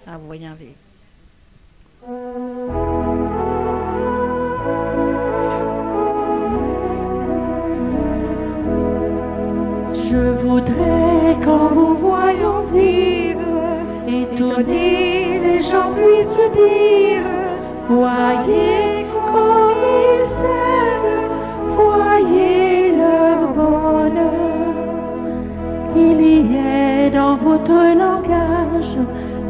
en vous voyant vivre. Je voudrais qu'en vous voyant vivre, étonner les gens puissent dire, voyez comme ils s'aiment, voyez leur bonheur. Il y ait dans votre langage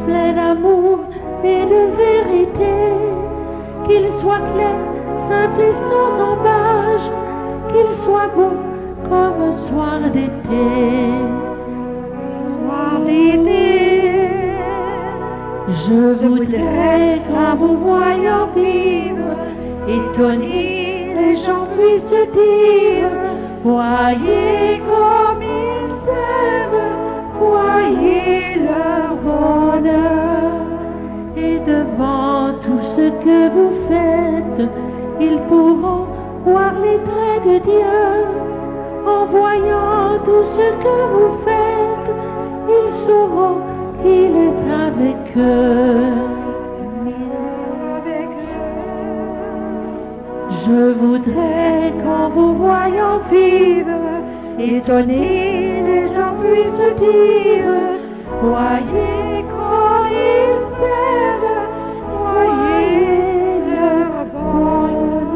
plein d'amour et de vérité, qu'il soit clair, simple et sans embâche, qu'il soit beau comme un soir d'été. Soir d'été, je voudrais qu'en vous voyant vivre, étonner les gens puissent dire, voyez comme ils s'aiment, voyez leur bonheur. Et devant tout ce que vous faites, ils pourront voir les traits de Dieu. En voyant tout ce que vous faites, ils sauront qu'il est avec eux. Je voudrais qu'en vous voyant vivre, étonner les gens puissent dire, voyez comme ils s'aiment, voyez leur bonheur.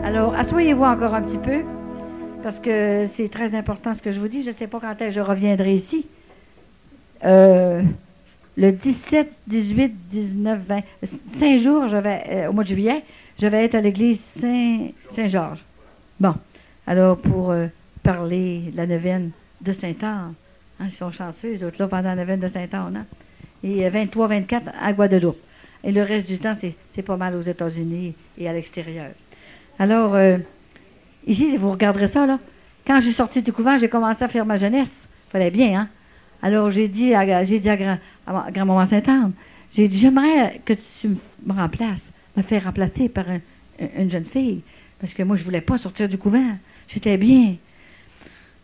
Alors, asseyez-vous encore un petit peu, parce que c'est très important ce que je vous dis. Je ne sais pas quand est-ce que je reviendrai ici. Le 17, 18, 19, 20, 5 jours, au mois de juillet, je vais être à l'église Saint-Georges. Bon, alors pour parler de la neuvaine de Sainte-Anne, hein, ils sont chanceux, les autres là, pendant la neuvaine de Sainte-Anne, hein, et 23, 24 à Guadeloupe. Et le reste du temps, c'est pas mal aux États-Unis et à l'extérieur. Alors, ici, vous regarderez ça, là. Quand j'ai sorti du couvent, j'ai commencé à faire ma jeunesse. Fallait bien, hein? Alors, j'ai dit à grand-maman Sainte-Anne, j'ai dit, j'aimerais que tu me remplaces, me faire remplacer par une jeune fille, parce que moi, je voulais pas sortir du couvent. J'étais bien.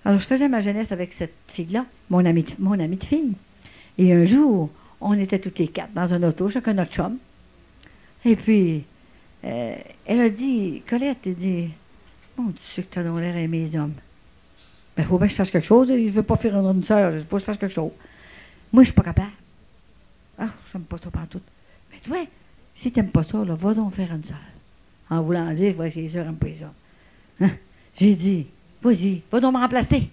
Alors, je faisais ma jeunesse avec cette fille-là, mon amie de fille. Et un jour, on était toutes les quatre dans un auto, chacun notre chum. Et puis, elle a dit, Colette, elle dit, mon Dieu, que t'as donc l'air aimer les hommes. Ben, il faut bien que je fasse quelque chose. Je ne veux pas faire une sœur, il faut que je fasse quelque chose. Moi, je suis pas capable. Ah, j'aime pas ça partout. Mais toi, si t'aimes pas ça, là, va donc faire une sœur. En voulant dire, voici les sœurs n'aiment pas les hommes. Hein? J'ai dit, vas-y, va donc me remplacer.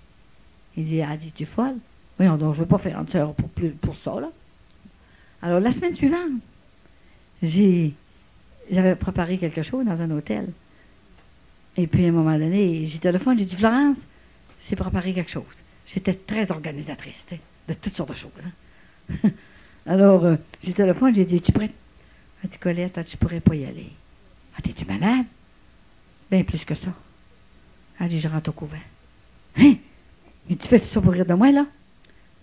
Il dit, ah, dis-tu folle? Voyons donc, je ne veux pas faire une sœur pour ça, là. Alors, la semaine suivante, j'avais préparé quelque chose dans un hôtel. Et puis, à un moment donné, j'ai téléphoné, j'ai dit, Florence, j'ai préparé quelque chose. J'étais très organisatrice, tu sais, de toutes sortes de choses. Hein? Alors, j'ai téléphoné, j'ai dit, es-tu prête? Elle dit, Colette, tu pourrais pas y aller. Ah, t'es-tu malade? Bien plus que ça. Elle dit, je rentre au couvent. Hein? Mais tu fais ça pour rire de moi, là?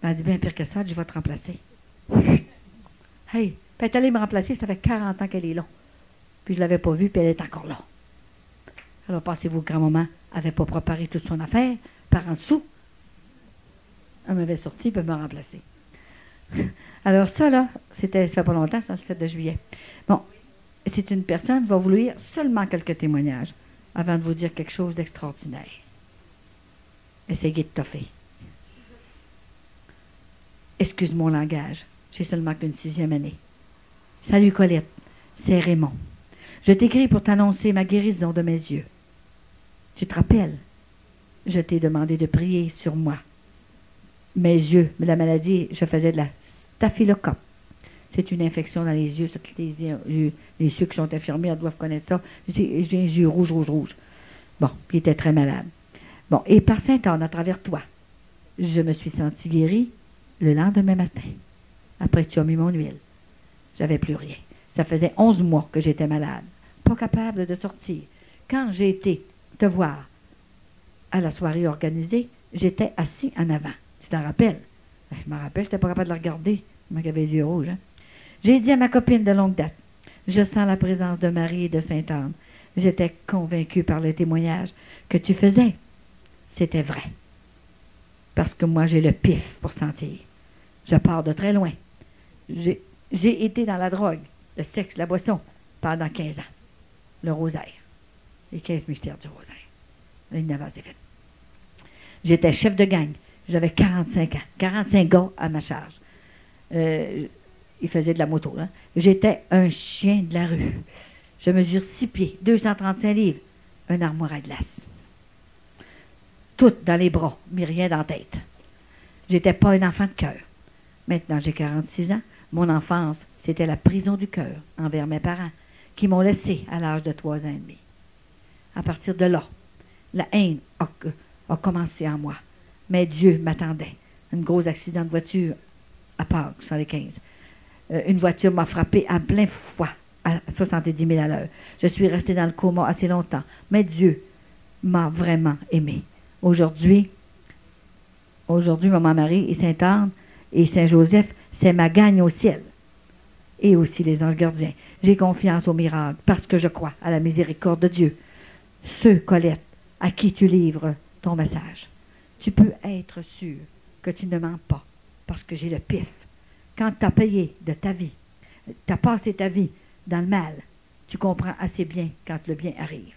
Elle dit, bien pire que ça, je vais te remplacer. Hey, puis elle est allée me remplacer, ça fait 40 ans qu'elle est là. Puis je ne l'avais pas vue, puis elle est encore là. Alors, pensez-vous que grand-maman n'avait pas préparé toute son affaire par en dessous? Elle m'avait sorti, puis elle m'a remplacé. Alors ça, là, ça fait pas longtemps, c'est le 7 de juillet. Bon, c'est une personne qui va vous lire seulement quelques témoignages avant de vous dire quelque chose d'extraordinaire. Essayez de toffer. Excuse mon langage, j'ai seulement qu'une 6e année. Salut Colette, c'est Raymond. Je t'écris pour t'annoncer ma guérison de mes yeux. Tu te rappelles? Je t'ai demandé de prier sur moi. Mes yeux, la maladie, je faisais de la staphylocoque. C'est une infection dans les yeux. Les ceux qui sont infirmières doivent connaître ça. J'ai les yeux rouges. Bon, puis il était très malade. Bon, et par Sainte-Anne, à travers toi, je me suis sentie guérie le lendemain matin, après que tu as mis mon huile. J'avais plus rien. Ça faisait 11 mois que j'étais malade, pas capable de sortir. Quand j'ai été te voir à la soirée organisée, j'étais assis en avant. Tu t'en rappelles? Je me rappelle, je n'étais pas capable de la regarder. Moi qui avais les yeux rouges. Hein? J'ai dit à ma copine de longue date, je sens la présence de Marie et de Sainte-Anne. J'étais convaincue par le témoignage que tu faisais. C'était vrai. Parce que moi, j'ai le pif pour sentir. Je pars de très loin. J'ai été dans la drogue, le sexe, la boisson, pendant 15 ans. Le rosaire. Les 15 mystères du rosaire. L'innovation, c'est fait. J'étais chef de gang. J'avais 45 ans. 45 gars à ma charge. Ils faisaient de la moto. Là. J'étais un chien de la rue. Je mesure 6 pieds, 235 livres, un armoire à glace. Tout dans les bras, mais rien dans la tête. J'étais pas un enfant de cœur. Maintenant, j'ai 46 ans. Mon enfance, c'était la prison du cœur envers mes parents, qui m'ont laissé à l'âge de 3 ans et demi. À partir de là, la haine a commencé en moi. Mais Dieu m'attendait. Un gros accident de voiture à Pâques, sur les 15. Une voiture m'a frappé à plein fouet, à 70 000 à l'heure. Je suis restée dans le coma assez longtemps. Mais Dieu m'a vraiment aimé. Aujourd'hui, Maman Marie et Sainte-Anne et Saint-Joseph, c'est ma gagne au ciel. Et aussi les anges gardiens. J'ai confiance au miracle parce que je crois à la miséricorde de Dieu. Ceux, Colette, à qui tu livres ton message. Tu peux être sûr que tu ne mens pas parce que j'ai le pif. Quand tu as payé de ta vie, tu as passé ta vie dans le mal, tu comprends assez bien quand le bien arrive.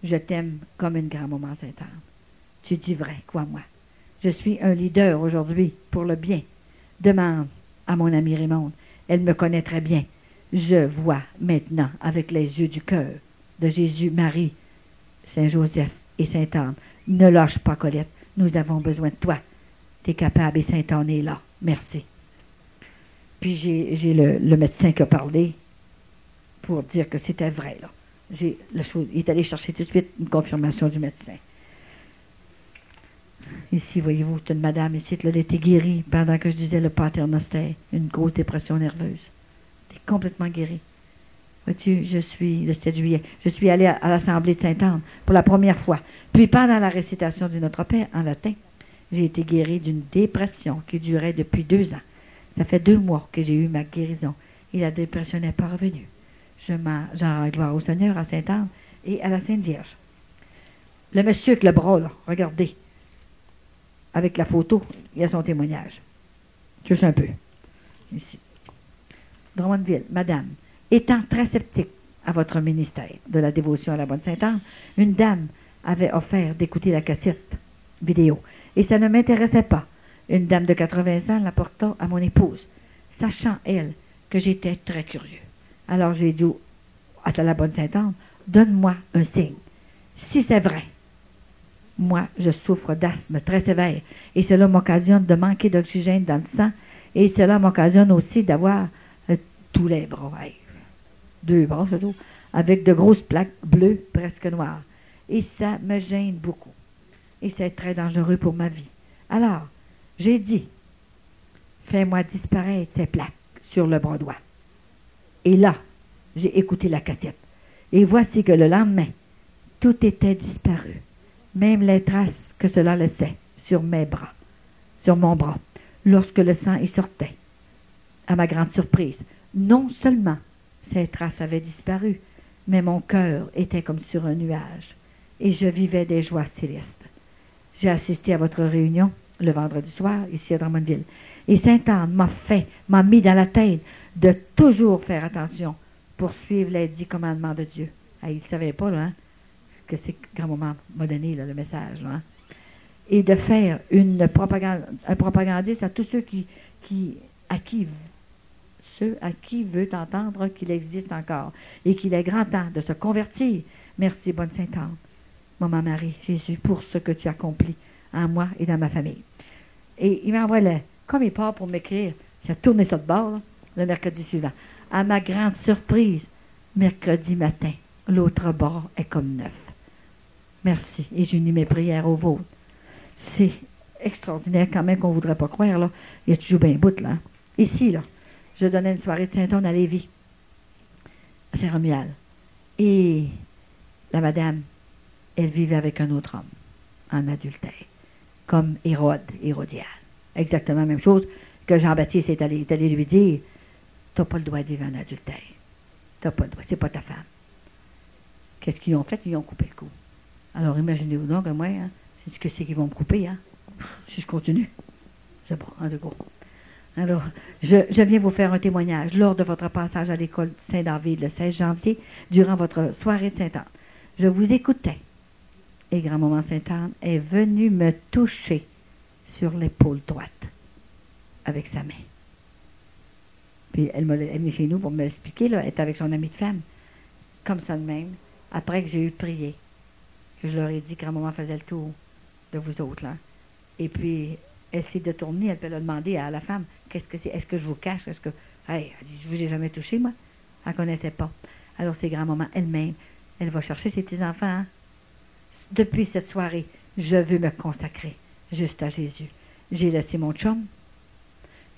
Je t'aime comme une grand-maman Sainte-Anne. Tu dis vrai, crois-moi. Je suis un leader aujourd'hui pour le bien. Demande à mon amie Raymonde. Elle me connaît très bien. Je vois maintenant avec les yeux du cœur de Jésus, Marie, Saint-Joseph et Sainte-Anne. Ne lâche pas, Colette. Nous avons besoin de toi. Tu es capable et Sainte-Anne est là. Merci. Puis j'ai le médecin qui a parlé pour dire que c'était vrai. Là. Il est allé chercher tout de suite une confirmation du médecin. Ici, voyez-vous, c'est une madame ici, elle était guérie pendant que je disais le paternoster, une grosse dépression nerveuse. Elle est complètement guérie. Vois-tu, je suis, le 7 juillet, je suis allée à l'Assemblée de Sainte-Anne pour la première fois. Puis pendant la récitation du Notre Père en latin, j'ai été guérie d'une dépression qui durait depuis 2 ans. Ça fait 2 mois que j'ai eu ma guérison et la dépression n'est pas revenue. J'en rends gloire au Seigneur, à Sainte-Anne et à la Sainte Vierge. Le monsieur avec le bras, là, regardez, avec la photo, il y a son témoignage. Juste un peu. Ici. Drummondville, Madame, étant très sceptique à votre ministère de la dévotion à la Bonne Sainte-Anne, une dame avait offert d'écouter la cassette vidéo. Et ça ne m'intéressait pas. Une dame de 80 ans l'apporta à mon épouse, sachant, elle, que j'étais très curieux. Alors j'ai dit à la Bonne Sainte-Anne, donne-moi un signe. Si c'est vrai, moi, je souffre d'asthme très sévère et cela m'occasionne de manquer d'oxygène dans le sang et cela m'occasionne aussi d'avoir tous les bras, 2 bras surtout, avec de grosses plaques bleues presque noires. Et ça me gêne beaucoup. Et c'est très dangereux pour ma vie. Alors, j'ai dit, fais-moi disparaître ces plaques sur le bras droit. Et là, j'ai écouté la cassette. Et voici que le lendemain, tout était disparu. Même les traces que cela laissait sur mes bras, sur mon bras, lorsque le sang y sortait. À ma grande surprise, non seulement ces traces avaient disparu, mais mon cœur était comme sur un nuage, et je vivais des joies célestes. J'ai assisté à votre réunion le vendredi soir, ici à Drummondville, et Sainte-Anne m'a mis dans la tête de toujours faire attention pour suivre les 10 commandements de Dieu. Ah, il ne savait pas, là, hein, que c'est grand-maman m'a donné, là, le message, là, hein. Et de faire un propagandiste à tous ceux à qui veut entendre qu'il existe encore et qu'il est grand temps de se convertir. Merci, bonne Sainte-Anne, Maman Marie, Jésus, pour ce que tu accomplis en moi et dans ma famille. Et il m'envoie comme il part pour m'écrire, il a tourné ça de bord, là, le mercredi suivant. À ma grande surprise, mercredi matin, l'autre bord est comme neuf. Merci, et j'unis mes prières aux vôtres. C'est extraordinaire quand même qu'on ne voudrait pas croire, là. Il y a toujours bien un bout, là. Hein. Ici, là, je donnais une soirée de Saint-Anne à Lévis, à Saint-Romuald. Et la madame, elle vivait avec un autre homme, en adultère, comme Hérodiade. Exactement la même chose que Jean-Baptiste est allé lui dire, tu n'as pas le droit de vivre en adultère. Tu n'as pas le droit, c'est pas ta femme. Qu'est-ce qu'ils ont fait? Ils ont coupé le cou. Alors, imaginez-vous donc que moi, hein, j'ai dit que c'est qu'ils vont me couper, hein? Si je continue. C'est bon, en tout cas. Alors, je viens vous faire un témoignage. Lors de votre passage à l'école Saint-David le 16 janvier, durant votre soirée de Sainte-Anne, je vous écoutais. Et grand-maman Sainte-Anne est venue me toucher sur l'épaule droite avec sa main. Puis elle est venue chez nous pour me l'expliquer. Là, elle était avec son amie de femme. Comme ça de même. Après que j'ai eu prié, que je leur ai dit que grand-maman faisait le tour de vous autres. Là. Et puis, elle s'est détournée. Elle a demandé à la femme, qu'est-ce que c'est? Est-ce que je vous cache? Est-ce que... Hey, elle dit, je vous ai jamais touché, moi. Elle ne connaissait pas. Alors, c'est grand-maman elle-même. Elle va chercher ses petits-enfants. Hein? Depuis cette soirée, je veux me consacrer juste à Jésus. J'ai laissé mon chum.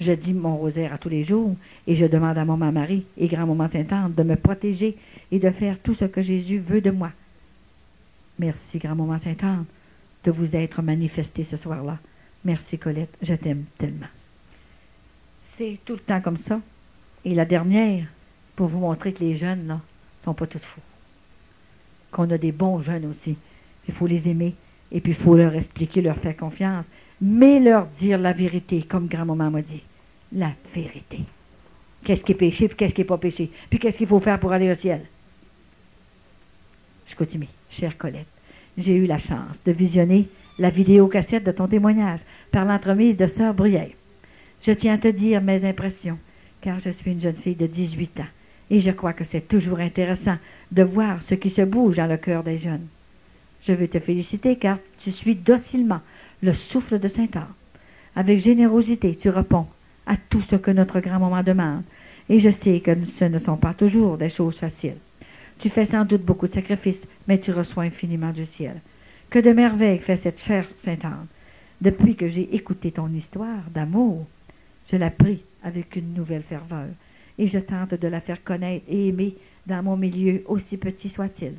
Je dis mon rosaire à tous les jours et je demande à maman Marie et grand-maman Sainte-Anne de me protéger et de faire tout ce que Jésus veut de moi. Merci, grand-maman Sainte-Anne, de vous être manifestée ce soir-là. Merci, Colette, je t'aime tellement. C'est tout le temps comme ça. Et la dernière, pour vous montrer que les jeunes, là, sont pas tous fous. Qu'on a des bons jeunes aussi. Il faut les aimer et puis il faut leur expliquer, leur faire confiance, mais leur dire la vérité, comme grand-maman m'a dit. La vérité. Qu'est-ce qui est péché, puis qu'est-ce qui n'est pas péché. Puis qu'est-ce qu'il faut faire pour aller au ciel. Je continue, chère Colette. J'ai eu la chance de visionner la vidéocassette de ton témoignage par l'entremise de Sœur Bruyère. Je tiens à te dire mes impressions, car je suis une jeune fille de 18 ans, et je crois que c'est toujours intéressant de voir ce qui se bouge dans le cœur des jeunes. Je veux te féliciter, car tu suis docilement le souffle de Sainte-Anne. Avec générosité, tu réponds à tout ce que notre grand-maman demande, et je sais que ce ne sont pas toujours des choses faciles. Tu fais sans doute beaucoup de sacrifices, mais tu reçois infiniment du ciel. Que de merveilles fait cette chère Sainte-Anne. Depuis que j'ai écouté ton histoire d'amour, je la prie avec une nouvelle ferveur, et je tente de la faire connaître et aimer dans mon milieu, aussi petit soit-il.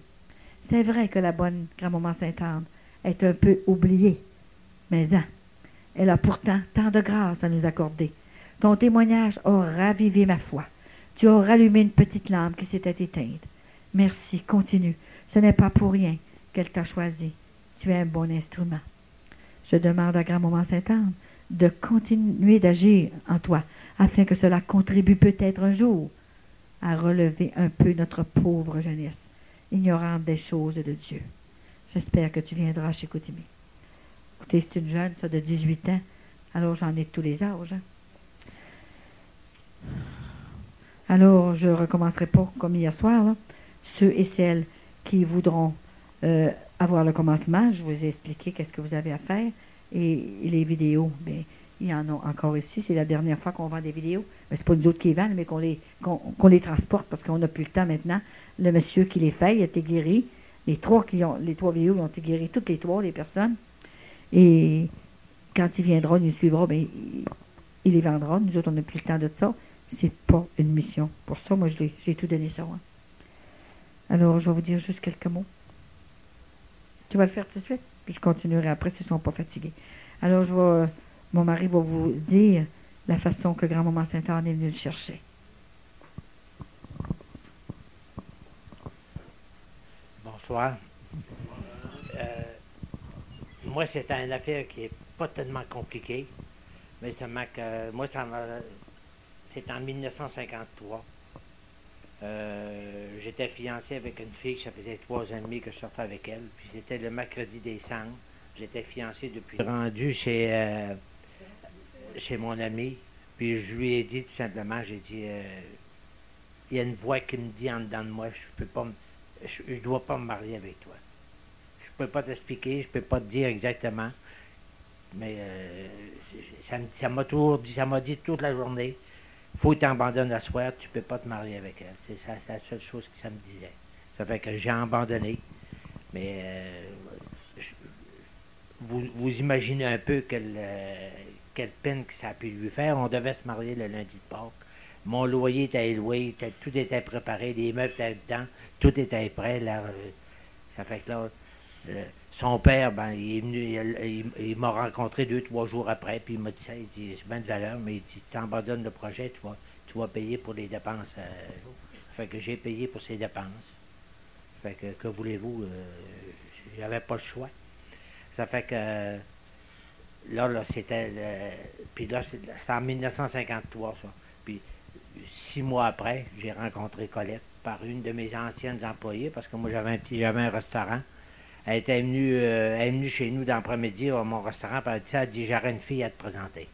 C'est vrai que la bonne grand-maman Sainte-Anne est un peu oubliée, mais elle a pourtant tant de grâce à nous accorder. Ton témoignage a ravivé ma foi. Tu as rallumé une petite lampe qui s'était éteinte. Merci, continue. Ce n'est pas pour rien qu'elle t'a choisi. Tu es un bon instrument. Je demande à grand-maman Sainte-Anne de continuer d'agir en toi, afin que cela contribue peut-être un jour à relever un peu notre pauvre jeunesse, ignorante des choses de Dieu. J'espère que tu viendras chez Chicoutimi. Écoutez, c'est une jeune, ça, de 18 ans, alors j'en ai de tous les âges. Hein? Alors, je ne recommencerai pas comme hier soir, là. Ceux et celles qui voudront avoir le commencement, je vous ai expliqué qu'est-ce que vous avez à faire. Et les vidéos, bien, il y en a encore ici. C'est la dernière fois qu'on vend des vidéos. Ce n'est pas nous autres qui les vendent, mais qu'on les transporte parce qu'on n'a plus le temps maintenant. Le monsieur qui les fait, il a été guéri. Les trois vidéos ont été guéris, toutes les trois, les personnes. Et quand il viendra, il nous suivra, bien, il les vendra. Nous autres, on n'a plus le temps de ça. C'est pas une mission. Pour ça, moi, j'ai tout donné ça. Hein. Alors, je vais vous dire juste quelques mots. Tu vas le faire tout de suite, puis je continuerai après s'ils ne sont pas fatigués. Alors, mon mari va vous dire la façon que grand-maman Sainte-Anne est venue le chercher. Bonsoir. Moi, c'est une affaire qui n'est pas tellement compliquée, mais seulement que moi, c'est en 1953. J'étais fiancé avec une fille, ça faisait 3 ans et demi que je sortais avec elle, puis c'était le mercredi des cendres. J'étais fiancé depuis. Rendu chez mon ami, puis je lui ai dit tout simplement, j'ai dit, il y a une voix qui me dit en dedans de moi, je dois pas me marier avec toi. Je peux pas t'expliquer, je peux pas te dire exactement, mais ça m'a dit toute la journée. Faut que tu abandonnes la soirée, tu ne peux pas te marier avec elle. C'est ça, c'est la seule chose que ça me disait. Ça fait que j'ai abandonné. Mais vous imaginez un peu quelle peine que ça a pu lui faire. On devait se marier le lundi de Pâques. Mon loyer était élevé, tout était préparé, les meubles étaient dedans, tout était prêt. Là, ça fait que là, son père, ben, il est venu, il m'a rencontré 2-3 jours après, puis il m'a dit ça, il dit, c'est bien de valeur, mais il dit, tu abandonnes le projet, tu vas payer pour les dépenses. Ça fait que j'ai payé pour ses dépenses. Fait que voulez-vous, j'avais pas le choix. Ça fait que là, c'était... Puis là, c'était en 1953, ça. Puis 6 mois après, j'ai rencontré Colette par une de mes anciennes employées, parce que moi, j'avais un restaurant. Elle est venue chez nous dans l'après-midi à mon restaurant, puis elle a dit, j'aurais une fille à te présenter.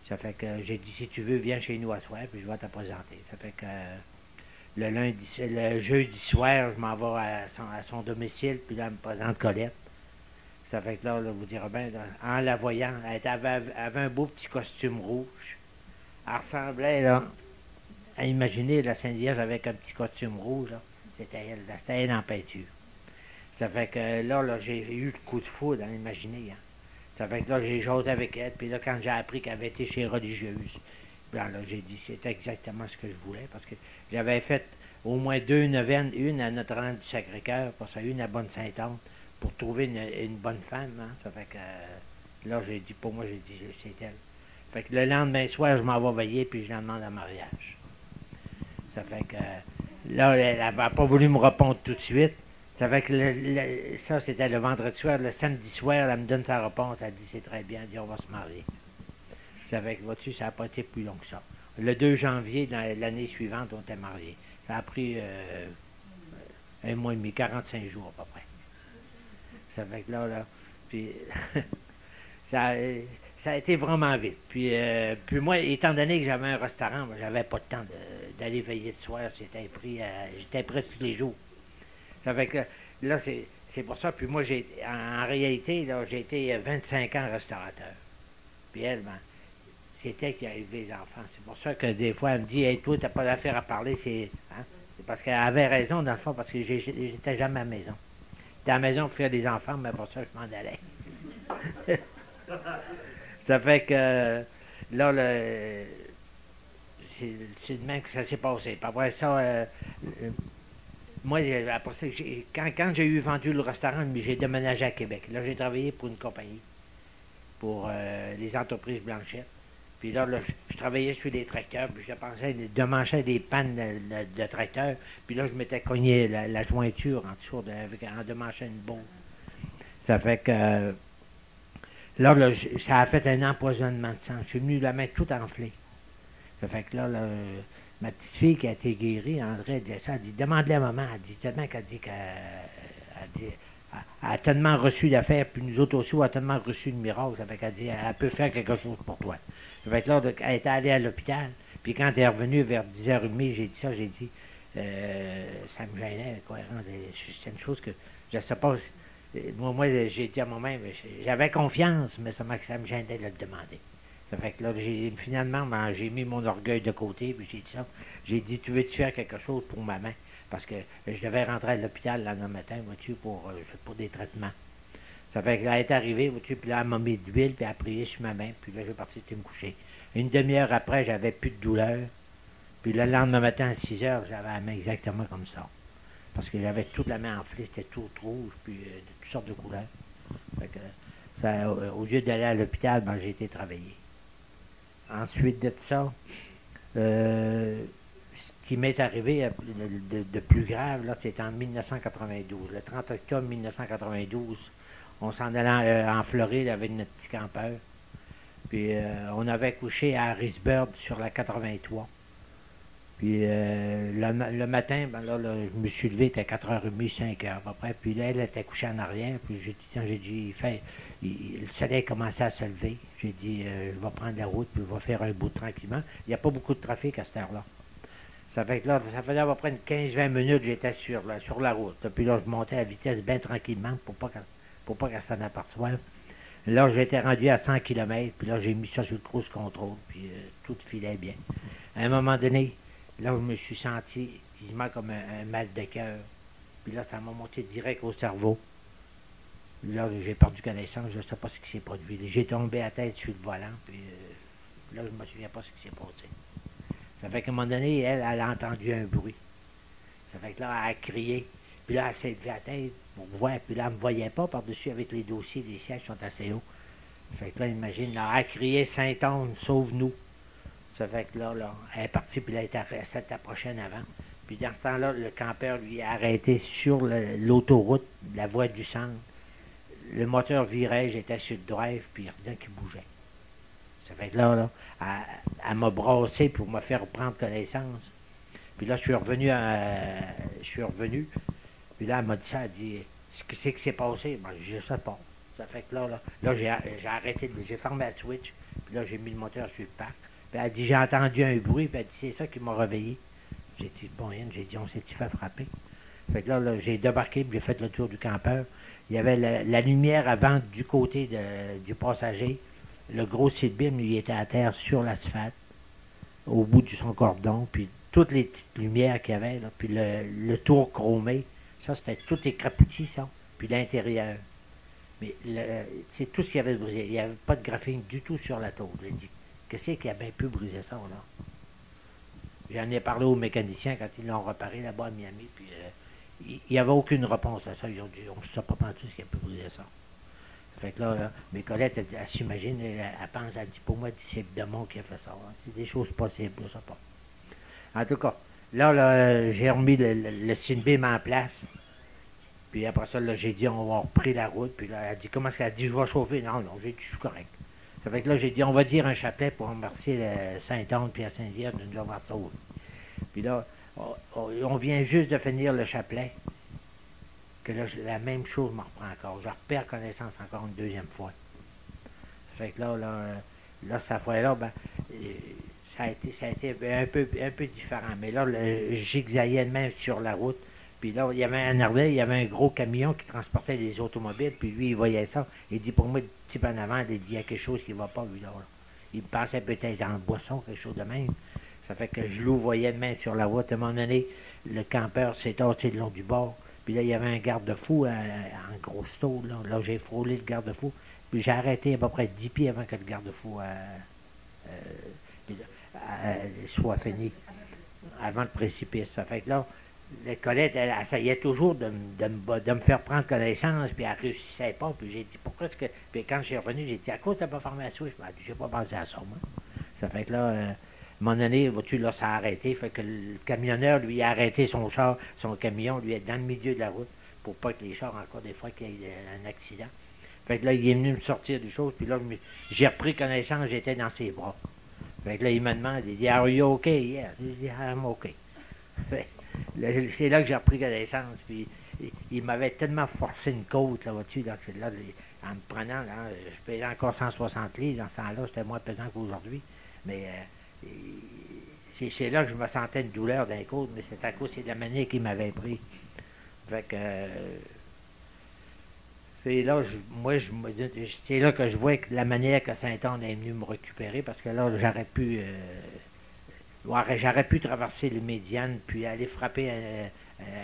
Ça fait que j'ai dit, si tu veux, viens chez nous à soir, puis je vais te présenter. Ça fait que le jeudi soir, je m'en vais à son domicile, puis là, elle me présente Colette. Ça fait que là, vous direz bien, en la voyant, elle avait un beau petit costume rouge. Elle ressemblait, là, à imaginer la Sainte-Vierge avec un petit costume rouge, là. C'était elle en peinture. Ça fait que là, j'ai eu le coup de foudre à imaginer. Hein. Ça fait que là, j'ai jasé avec elle. Puis là, quand j'ai appris qu'elle avait été chez religieuse, là, j'ai dit c'était exactement ce que je voulais. Parce que j'avais fait au moins 2 neuvaines, une à Notre-Dame du Sacré-Cœur, pour ça, une à Bonne-Sainte-Anne, pour trouver une bonne femme. Hein. Ça fait que là, j'ai dit, pour moi, j'ai dit, c'est elle. Fait que le lendemain soir, je m'en vais veiller, puis je la demande en mariage. Ça fait que là, elle n'a pas voulu me répondre tout de suite. Ça fait que ça, c'était le vendredi soir. Le samedi soir, elle me donne sa réponse. Elle dit, c'est très bien. Elle dit, on va se marier. Ça fait que, vois-tu, ça n'a pas été plus long que ça. Le 2 janvier, dans l'année suivante, on était mariés. Ça a pris 1 mois et demi, 45 jours à peu près. Ça fait que là, puis ça a été vraiment vite. Puis moi, étant donné que j'avais un restaurant, moi, j'avais pas de temps d'aller veiller de soir. J'étais prêt tous les jours. Ça fait que là, c'est pour ça. Puis moi, en réalité, là, j'ai été 25 ans restaurateur. Puis elle, c'est elle qui a élevé les enfants. C'est pour ça que des fois, elle me dit, hey, toi, t'as pas d'affaire à parler. C'est parce qu'elle avait raison, dans le fond, parce que j'étais jamais à la maison. J'étais à la maison pour faire des enfants, mais pour ça, je m'en allais. Ça fait que là, c'est de même que ça s'est passé. Puis après ça, moi, après ça, quand j'ai eu vendu le restaurant, j'ai déménagé à Québec. Là, j'ai travaillé pour une compagnie, pour les entreprises Blanchette. Puis là, je travaillais sur des tracteurs, puis je démanchais des pannes de tracteurs. Puis là, je m'étais cogné la jointure en dessous, en démanchant une boule. Ça fait que là, ça a fait un empoisonnement de sang. Je suis venu la main toute enflée. Ça fait que là, ma petite fille qui a été guérie, André, elle dit ça, elle dit, demande-le à maman. Elle dit tellement qu'elle dit elle a tellement reçu d'affaires, puis nous autres aussi, on a tellement reçu de miracles. Ça fait qu'elle dit, elle peut faire quelque chose pour toi. Ça fait que là, elle était allée à l'hôpital, puis quand elle est revenue vers 10h30, j'ai dit ça, j'ai dit, ça me gênait, la cohérence. C'est une chose que, je ne sais pas, moi j'ai dit à moi-même, j'avais confiance, mais ça me gênait de le demander. Ça fait que là, finalement, j'ai mis mon orgueil de côté, puis j'ai dit ça. J'ai dit, tu veux-tu faire quelque chose pour maman? Parce que je devais rentrer à l'hôpital le lendemain matin, vois-tu, pour des traitements. Ça fait que là, elle est arrivée, vois-tu, puis là, elle m'a mis de l'huile, puis elle a prié sur ma main, puis là, j'ai parti me coucher. Une demi-heure après, j'avais plus de douleur. Puis le lendemain matin, à 6 heures, j'avais la main exactement comme ça. Parce que j'avais toute la main enflée, c'était tout rouge, puis de toutes sortes de couleurs. Fait que ça, au lieu d'aller à l'hôpital, j'ai été travailler. Ensuite de ça, ce qui m'est arrivé de plus grave, là, c'était en 1992. Le 30 octobre 1992, on s'en allait en Floride avec notre petit campeur. Puis on avait couché à Harrisburg sur la 83. Puis le matin, je me suis levé, il était 4h30, 5h à peu près. Puis là, elle était couchée en arrière. Puis j'ai dit, tiens, le soleil commençait à se lever. J'ai dit, je vais prendre la route, puis je vais faire un bout tranquillement. Il n'y a pas beaucoup de trafic à cette heure-là. Ça fait que là, ça faisait à peu près une 15-20 minutes, j'étais sur la route. Puis là, je montais à vitesse bien tranquillement pour pas qu'elle s'en aperçoive. Là, j'étais rendu à 100 km, puis là, j'ai mis ça sur le cruise control, puis tout filait bien. À un moment donné, là, je me suis senti quasiment comme un mal de cœur. Puis là, ça m'a monté direct au cerveau. Là, j'ai perdu connaissance, je ne sais pas ce qui s'est produit. J'ai tombé à tête sur le volant, puis là, je ne me souviens pas ce qui s'est passé. Ça fait qu'à un moment donné, elle a entendu un bruit. Ça fait que là, elle a crié. Puis là, elle s'est levée à la tête pour voir. Puis là, elle ne me voyait pas par-dessus avec les dossiers. Les sièges sont assez hauts. Ça fait que là, imagine, là, elle a crié « Sainte-Anne, sauve-nous ». Ça fait que là, elle est partie, puis là, elle s'est approchée en avant. Puis dans ce temps-là, le campeur, lui, a arrêté sur l'autoroute, la voie du centre. Le moteur virait, j'étais sur le drive, puis rien qui bougeait. Ça fait que là, elle m'a brassé pour me faire prendre connaissance. Puis là, je suis revenu, puis là, elle m'a dit ça, elle dit, qu'est-ce qui s'est passé? Ben, je sais pas. Ça fait que là j'ai arrêté, j'ai fermé la switch, puis là, j'ai mis le moteur sur le parc. Puis elle dit, j'ai entendu un bruit, puis elle dit, c'est ça qui m'a réveillé. J'ai dit, bon, Yann, j'ai dit, on s'est-tu fait frapper? Fait que là j'ai débarqué, puis j'ai fait le tour du campeur. Il y avait la lumière avant du côté du passager. Le gros Sidbim, lui, était à terre sur l'asphalte, au bout de son cordon, puis toutes les petites lumières qu'il y avait, là, puis le tour chromé, ça, c'était tout écrapouti, ça, puis l'intérieur. Mais c'est tout ce qu'il y avait de brisé. Il n'y avait pas de graphine du tout sur la tôle. J'ai dit, qu'est-ce qui a bien pu briser ça, là? J'en ai parlé aux mécaniciens quand ils l'ont réparé là-bas à Miami, puis il n'y avait aucune réponse à ça. Ils ont dit, on ne sait pas tout ce qui a pu briser ça. Fait que là, mais Colette, elle s'imagine, elle pense, elle dit, pour moi, c'est le démon qui a fait ça. Hein. C'est des choses possibles, je ne sais pas. En tout cas, là j'ai remis le Sidbim en place. Puis après ça, là, j'ai dit, on va repris la route. Puis là, elle dit, comment est-ce qu'elle dit, je vais chauffer? Non, j'ai dit, je suis correct. Ça fait que là, j'ai dit, on va dire un chapelet pour remercier Saint-Anne puis la Sainte-Vierge de nous avoir sauvés. Puis là, on vient juste de finir le chapelet. Que là, la même chose me reprend encore. Je reperds connaissance encore une deuxième fois. Fait que là cette fois-là, ben, ça a été un peu différent. Mais là, je zigzaguais de même sur la route. Puis là, il y avait un arrêt, il y avait un gros camion qui transportait des automobiles. Puis lui, il voyait ça. Il dit, pour moi, le type en avant, il dit, il y a quelque chose qui ne va pas, lui, là. Il pensait peut-être en boisson, quelque chose de même. Ça fait que je le voyais de même sur la route. À un moment donné, le campeur s'est tassé le long du bord. Puis là, il y avait un garde-fou en grosse tôle. Là, j'ai frôlé le garde-fou. Puis j'ai arrêté à peu près 10 pieds avant que le garde-fou soit fini. Avant le précipice. Ça fait que là, Colette, elle essayait toujours de me faire prendre connaissance, puis elle ne réussissait pas. Puis j'ai dit, pourquoi est-ce que... Puis quand je suis revenu, j'ai dit, à cause de ne pas fermer la switch? Je dit, j'ai pas pensé à ça, moi. Ça fait que là, à un moment donné, vois-tu, là, ça a arrêté. Fait que le camionneur, lui, a arrêté son char, son camion, lui, est dans le milieu de la route, pour pas que les chars, encore des fois, qu'il y ait un accident. Fait que là, il est venu me sortir du chose, puis là, j'ai repris connaissance, j'étais dans ses bras. Fait que là, il me demande, il dit, are you okay? Yeah. J'ai dit, I'm okay. C'est là que j'ai repris connaissance, puis il m'avait tellement forcé une côte, là, vois-tu, là, en me prenant, là, je payais encore 160 livres, dans ce temps-là, c'était moins pesant qu'aujourd'hui, mais c'est là que je me sentais une douleur d'un côte, mais c'est à cause de la manière qu'il m'avait pris. Fait que c'est là, c'est là que je vois que la manière que Saint-Anne est venu me récupérer, parce que là, j'aurais pu traverser les médianes, puis aller frapper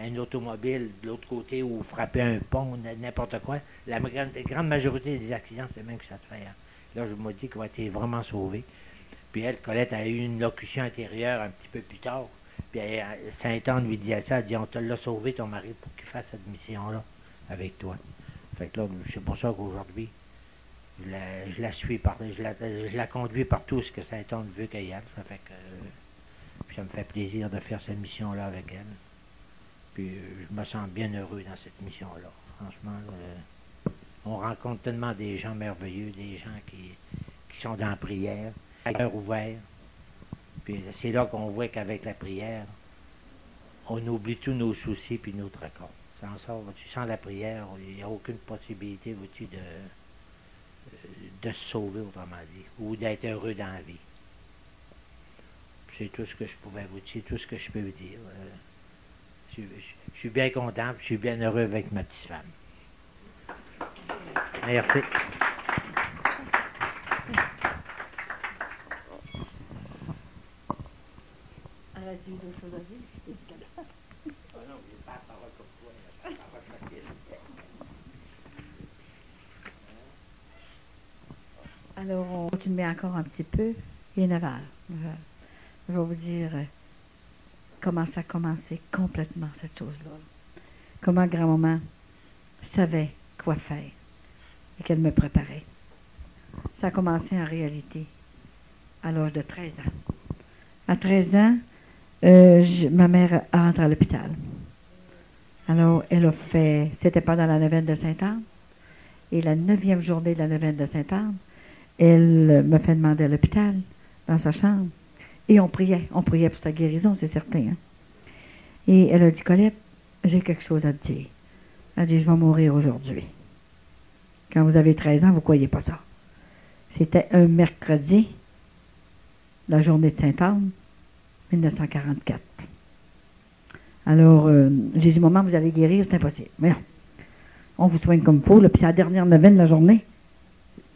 un automobile de l'autre côté ou frapper un pont, n'importe quoi. La grande majorité des accidents, c'est même que ça se fait. Hein. Là, je me dis qu'elle a été vraiment sauvée. Puis elle, Colette, a eu une locution intérieure un petit peu plus tard. Puis Saint-Anne lui dit à ça, elle dit, on te l'a sauvé, ton mari, pour qu'il fasse cette mission-là avec toi. Fait que là, c'est pour ça qu'aujourd'hui, je la suis, je la conduis par tout ce que Saint-Anne veut qu'elle y aille. Ça fait que puis ça me fait plaisir de faire cette mission-là avec elle. Puis je me sens bien heureux dans cette mission-là. Franchement, on rencontre tellement des gens merveilleux, des gens qui sont dans la prière, à cœur ouvert. Puis c'est là qu'on voit qu'avec la prière, on oublie tous nos soucis puis nos tracas. Sans ça, sans la prière, il n'y a aucune possibilité de se sauver, autrement dit, ou d'être heureux dans la vie. C'est tout ce que je pouvais vous dire, tout ce que je peux vous dire. Je suis bien content, je suis bien heureux avec ma petite femme. Merci. Elle a dit d'autres choses à dire. Alors, on continue encore un petit peu. Il est 9 heures. Je vais vous dire comment ça a commencé complètement, cette chose-là. Comment grand-maman savait quoi faire et qu'elle me préparait. Ça a commencé en réalité à l'âge de 13 ans. À 13 ans, Ma mère est rentrée à l'hôpital. Alors, elle a fait, c'était pendant la neuvaine de Sainte-Anne, et la 9e journée de la neuvaine de Sainte-Anne, elle me fait demander à l'hôpital, dans sa chambre, et on priait pour sa guérison, c'est certain. Hein? Et elle a dit, Colette, j'ai quelque chose à te dire. Elle a dit, je vais mourir aujourd'hui. Quand vous avez 13 ans, vous ne croyez pas ça. C'était un mercredi, la journée de Sainte-Anne, 1944. Alors, j'ai dit, maman, vous allez guérir, c'est impossible. Mais non, on vous soigne comme il faut. Puis c'est la dernière neuvaine de la journée.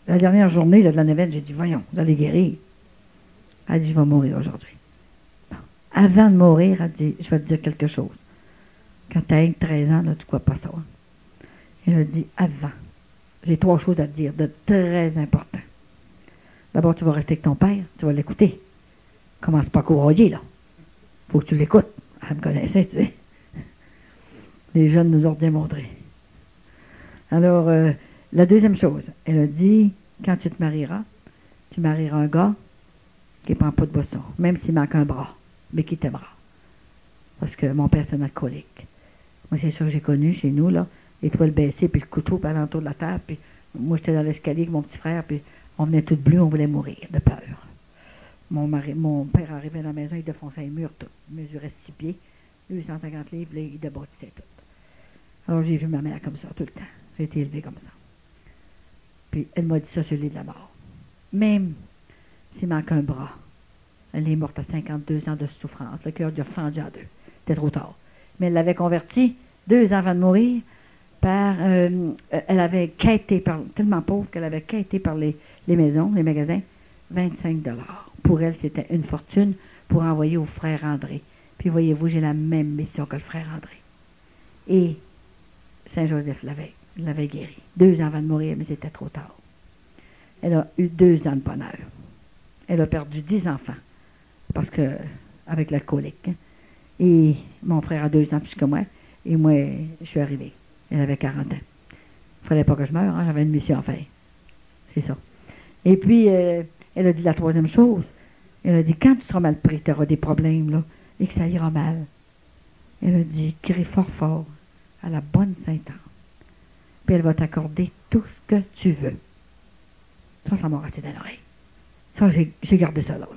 La dernière journée là, de la neuvaine, j'ai dit, voyons, vous allez guérir. Elle a dit, je vais mourir aujourd'hui. Bon. Avant de mourir, elle a dit, je vais te dire quelque chose. Quand tu as 13 ans, là, tu ne crois pas ça. Hein? Elle a dit, avant, j'ai 3 choses à te dire de très important. D'abord, tu vas rester avec ton père, tu vas l'écouter. Commence pas à courroyer, là. Faut que tu l'écoutes. Elle me connaissait, tu sais. Les jeunes nous ont démontré. Alors, la deuxième chose, elle a dit, quand tu marieras un gars qui ne prend pas de boisson, même s'il manque un bras, mais qui t'aimera. Parce que mon père, c'est un alcoolique. Moi, c'est ça que j'ai connu chez nous, là, les toiles baissées, puis le couteau par l'entour de la table, puis moi, j'étais dans l'escalier avec mon petit frère, puis on venait tout bleu, on voulait mourir de peur. Mon père arrivait à la maison, il défonçait les murs, tout. Il mesurait 6 pieds, 250 livres, là, il débâtissait tout. Alors, j'ai vu ma mère comme ça, tout le temps. J'ai été élevée comme ça. Puis, elle m'a dit ça sur le lit de la mort. Même s'il manque un bras, elle est morte à 52 ans de souffrance. Le cœur lui a fendu en 2. C'était trop tard. Mais elle l'avait converti 2 ans avant de mourir par... elle avait quêté, tellement pauvre qu'elle avait quêté par les maisons, les magasins, 25 $. Pour elle, c'était une fortune pour envoyer au frère André. Puis voyez-vous, j'ai la même mission que le frère André. Et Saint-Joseph l'avait guéri. 2 ans avant de mourir, mais c'était trop tard. Elle a eu 2 ans de bonheur. Elle a perdu 10 enfants, parce que, avec l'alcoolique. Et mon frère a 2 ans plus que moi, et moi, je suis arrivée. Elle avait 40 ans. Il ne fallait pas que je meure, hein, j'avais une mission à faire. C'est ça. Et puis, elle a dit la 3e chose. Elle a dit, quand tu seras mal pris, tu auras des problèmes, là, et que ça ira mal. Elle a dit, crie fort, fort, à la bonne Sainte-Anne. Puis elle va t'accorder tout ce que tu veux. Ça m'a resté dans l'oreille. Ça, j'ai gardé ça là.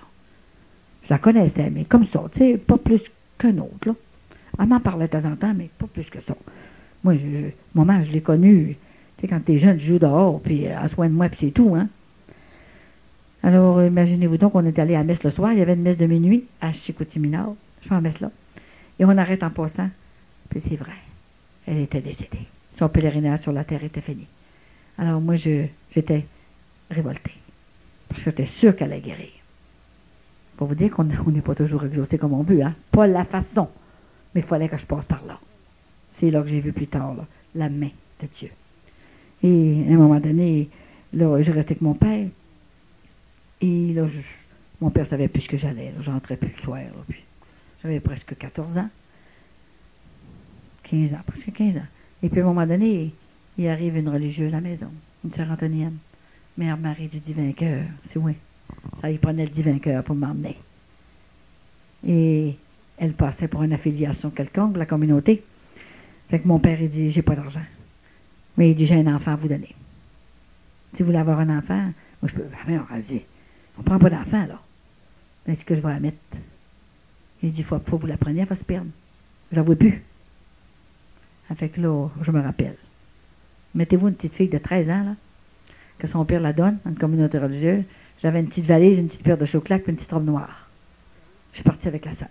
Je la connaissais, mais comme ça, tu sais, pas plus qu'un autre, là. Elle m'en parlait de temps en temps, mais pas plus que ça. Moi, maman, je l'ai connue. Tu sais, quand t'es jeune, tu joues dehors, puis elle soigne de moi, puis c'est tout, hein. Alors, imaginez-vous donc, on est allé à la messe le soir. Il y avait une messe de minuit à Chicoutimi-Nord. Je fais la messe là. Et on arrête en passant. Puis c'est vrai. Elle était décédée. Son pèlerinage sur la terre était fini. Alors, moi, j'étais révoltée. Parce que j'étais sûre qu'elle allait guérir. Pour vous dire qu'on n'est pas toujours exaucé comme on veut, hein. Pas la façon. Mais il fallait que je passe par là. C'est là que j'ai vu plus tard, là, la main de Dieu. Et à un moment donné, là, je restais avec mon père. Et là, mon père savait plus ce que j'allais. J'entrais plus le soir. Là, puis j'avais presque 14 ans. 15 ans, presque 15 ans. Et puis à un moment donné, il arrive une religieuse à la maison, une sœur Antonienne, Mère Marie du Divin Cœur. C'est oui. Ça y prenait le Divin Cœur pour m'emmener. Et elle passait pour une affiliation quelconque de la communauté. Fait que mon père, il dit, j'ai pas d'argent. Mais il dit, j'ai un enfant à vous donner. Si vous voulez avoir un enfant, moi je peux. Mais elle dit, on prend pas d'enfant, là. Mais est-ce que je vais la mettre? Il dit, faut que vous la preniez, elle va se perdre. Je la vois plus. Fait que là, je me rappelle. Mettez-vous une petite fille de 13 ans, là, que son père la donne, dans une communauté religieuse. J'avais une petite valise, une petite paire de chocolat, puis une petite robe noire. Je suis partie avec la sœur.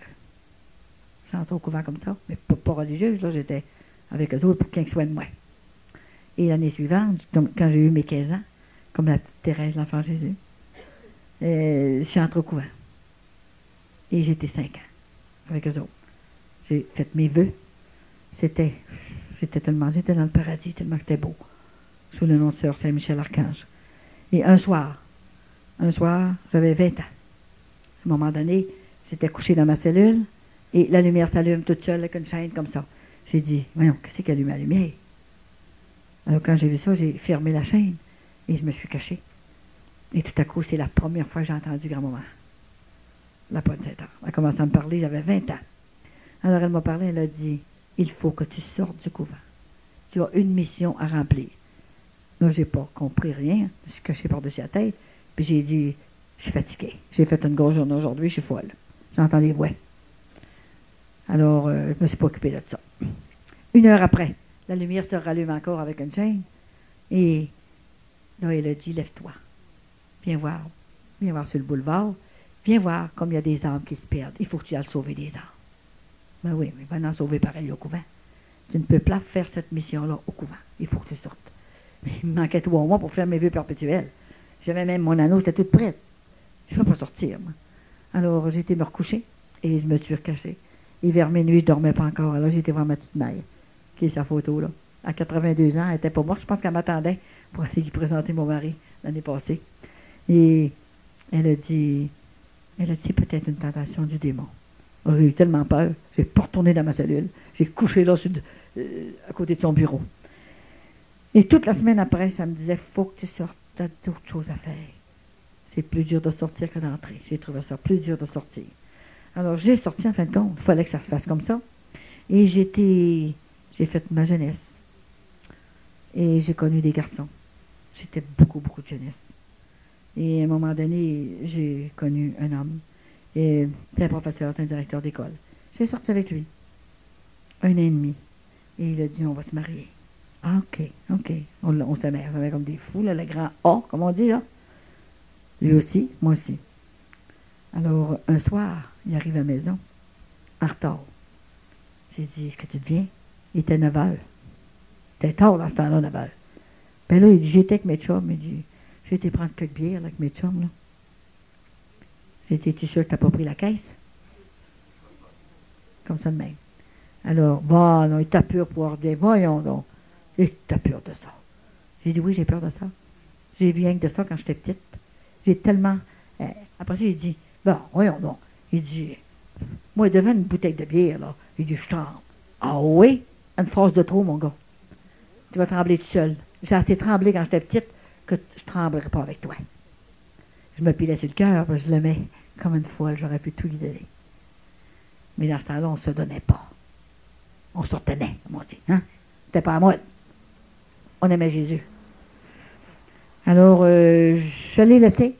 J'entrais au couvent comme ça, mais pas religieuse, là, j'étais avec eux autres pour qu'ils soient de moi. Et l'année suivante, quand j'ai eu mes 15 ans, comme la petite Thérèse, l'enfant Jésus, je suis entrée au couvent. Et j'étais 5 ans avec eux autres. J'ai fait mes vœux. J'étais dans le paradis, tellement que c'était beau, sous le nom de Sœur Saint-Michel-Archange. Et un soir, j'avais 20 ans. À un moment donné, j'étais couchée dans ma cellule, et la lumière s'allume toute seule avec une chaîne comme ça. J'ai dit, voyons, qu'est-ce qui allume la lumière? Alors quand j'ai vu ça, j'ai fermé la chaîne, et je me suis cachée. Et tout à coup, c'est la première fois que j'ai entendu grand-maman. la pointe Saint-Anne. Elle a commencé à me parler, j'avais 20 ans. Alors, elle m'a parlé, elle a dit, il faut que tu sortes du couvent. Tu as une mission à remplir. Là, je n'ai pas compris rien. Je suis cachée par-dessus la tête. Puis j'ai dit, je suis fatiguée. J'ai fait une grosse journée aujourd'hui, je suis folle. J'entends des voix. Alors, je ne me suis pas occupée de ça. 1 heure après, la lumière se rallume encore avec une chaîne. Et là, elle a dit, lève-toi. Viens voir. Viens voir sur le boulevard. Viens voir comme il y a des âmes qui se perdent. Il faut que tu ailles sauver des âmes. Ben oui, mais va en sauver pareil au couvent. Tu ne peux pas faire cette mission-là au couvent. Il faut que tu sortes. Mais il me manquait 3 mois pour faire mes vœux perpétuels. J'avais même mon anneau, j'étais toute prête. Je ne peux pas sortir, moi. Alors, j'ai été me recoucher et je me suis recachée. Et vers minuit, je ne dormais pas encore. Alors, j'ai été voir ma petite mère, qui est sa photo, là. À 82 ans, elle n'était pas morte. Je pense qu'elle m'attendait pour aller lui présenter mon mari l'année passée. Et elle a dit c'est peut-être une tentation du démon. Alors, j'ai eu tellement peur. J'ai pas retourné dans ma cellule. J'ai couché là à côté de son bureau. Et toute la semaine après, ça me disait, faut que tu sortes, tu as d'autres choses à faire. C'est plus dur de sortir que d'entrer. J'ai trouvé ça plus dur de sortir. Alors, j'ai sorti en fin de compte. Il fallait que ça se fasse comme ça. Et j'ai fait ma jeunesse. Et j'ai connu des garçons. J'étais beaucoup, beaucoup de jeunesse. Et à un moment donné, j'ai connu un homme. Et c'était un professeur, un directeur d'école. J'ai sorti avec lui. 1 an et demi. Et il a dit, on va se marier. Ah, OK. On se met comme des fous, là, le grand A, comme on dit, là. Lui aussi, moi aussi. Alors, un soir, il arrive à la maison, en retard. J'ai dit, est-ce que tu te viens? Il était 9 heures. C'était tard dans ce temps-là, 9 heures. Ben là, il dit, j'étais avec mes chums. Il dit, j'ai été prendre quelques bières avec mes chums, là. J'ai dit, es-tu sûr que tu n'as pas pris la caisse? Comme ça de même. Alors, bon, non, il t'a peur pour ordonner. Voyons donc. Il t'a peur de ça. J'ai dit, oui, j'ai peur de ça. J'ai vu rien que de ça quand j'étais petite. J'ai tellement... après ça, il dit, bon, voyons donc. Il dit, moi, devant une bouteille de bière, là, il dit, je tremble. Ah oui? Une phrase de trop, mon gars. Tu vas trembler tout seul. J'ai assez tremblé quand j'étais petite que je ne tremblerai pas avec toi. Je me pilais sur le cœur, je l'aimais comme une folle. J'aurais pu tout lui donner. Mais dans ce temps-là, on ne se donnait pas. On se retenait, comme on dit. Hein? C'était pas à moi. On aimait Jésus. Alors, je l'ai laissé.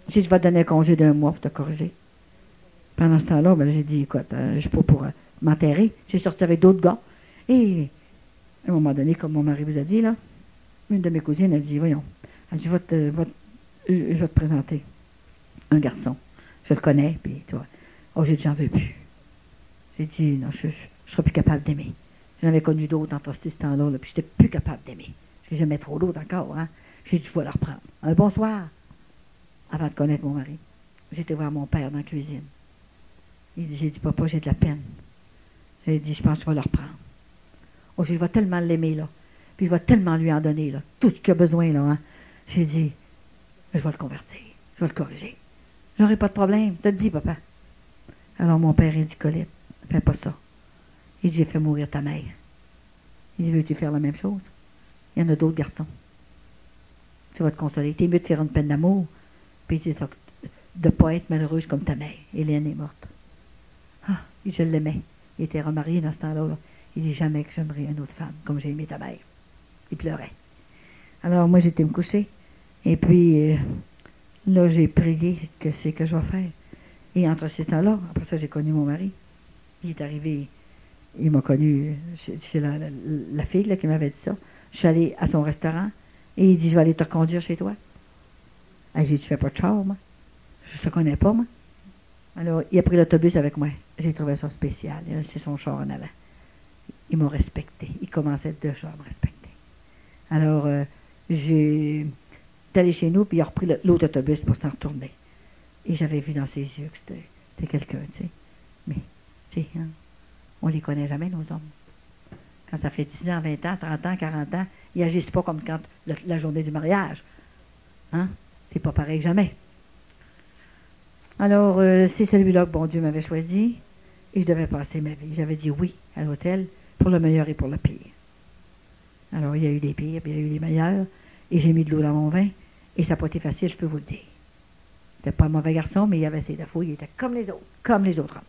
J'ai dit, je vais te donner un congé d'1 mois pour te corriger. Pendant ce temps-là, ben, j'ai dit, écoute, je ne suis pas pour m'enterrer. J'ai sorti avec d'autres gars. Et, à un moment donné, comme mon mari vous a dit, là, une de mes cousines a dit, voyons, elle dit, je vais te présenter un garçon. Je le connais, puis tu vois. Oh, j'ai dit, j'en veux plus. J'ai dit, non, je ne serai plus capable d'aimer. J'en avais connu d'autres entre ce temps-là, puis je n'étais plus capable d'aimer. Parce que j'aimais trop d'autres encore, hein. J'ai dit, je vais leur prendre. Un bonsoir. Avant de connaître mon mari, j'étais voir mon père dans la cuisine. J'ai dit, papa, j'ai de la peine. J'ai dit, je pense que je vais leur prendre. Oh, je vais tellement l'aimer, là. Puis je vais tellement lui en donner, là. Tout ce qu'il a besoin, là, hein. J'ai dit, je vais le convertir. Je vais le corriger. J'aurai pas de problème. T'as dit, papa. Alors mon père, il dit, Colette, fais pas ça. Il dit, j'ai fait mourir ta mère. Il dit, veux-tu faire la même chose? Il y en a d'autres garçons. Tu vas te consoler. T'es mieux de faire une peine d'amour. Puis de ne pas être malheureuse comme ta mère. Hélène est morte. Ah, je l'aimais. Il était remarié dans ce temps-là. Là. Il dit jamais que j'aimerais une autre femme, comme j'ai aimé ta mère. Il pleurait. Alors moi, j'étais me coucher. Et puis, là, j'ai prié que c'est que je vais faire. Et entre ces temps-là, après ça, j'ai connu mon mari. Il est arrivé, il m'a connu chez la fille là, qui m'avait dit ça. Je suis allée à son restaurant et il dit, je vais aller te reconduire chez toi. J'ai dit, tu fais pas de char, moi. Je ne te connais pas, moi. Alors, il a pris l'autobus avec moi. J'ai trouvé ça spécial. Il a laissé son char en avant. Il m'a respecté. Il commençait déjà à me respecter. Alors, j'ai allé chez nous, puis il a repris l'autre autobus pour s'en retourner. Et j'avais vu dans ses yeux que c'était quelqu'un, tu sais. Mais, tu sais, hein, on les connaît jamais, nos hommes. Quand ça fait 10 ans, 20 ans, 30 ans, 40 ans, ils n'agissent pas comme quand la journée du mariage. Hein? C'est pas pareil jamais. Alors, c'est celui-là que bon Dieu m'avait choisi et je devais passer ma vie. J'avais dit oui à l'hôtel pour le meilleur et pour le pire. Alors, il y a eu des pires, puis il y a eu les meilleurs et j'ai mis de l'eau dans mon vin et ça n'a pas été facile, je peux vous le dire. n'était pas un mauvais garçon, mais il avait ses défauts. Il était comme les autres hommes.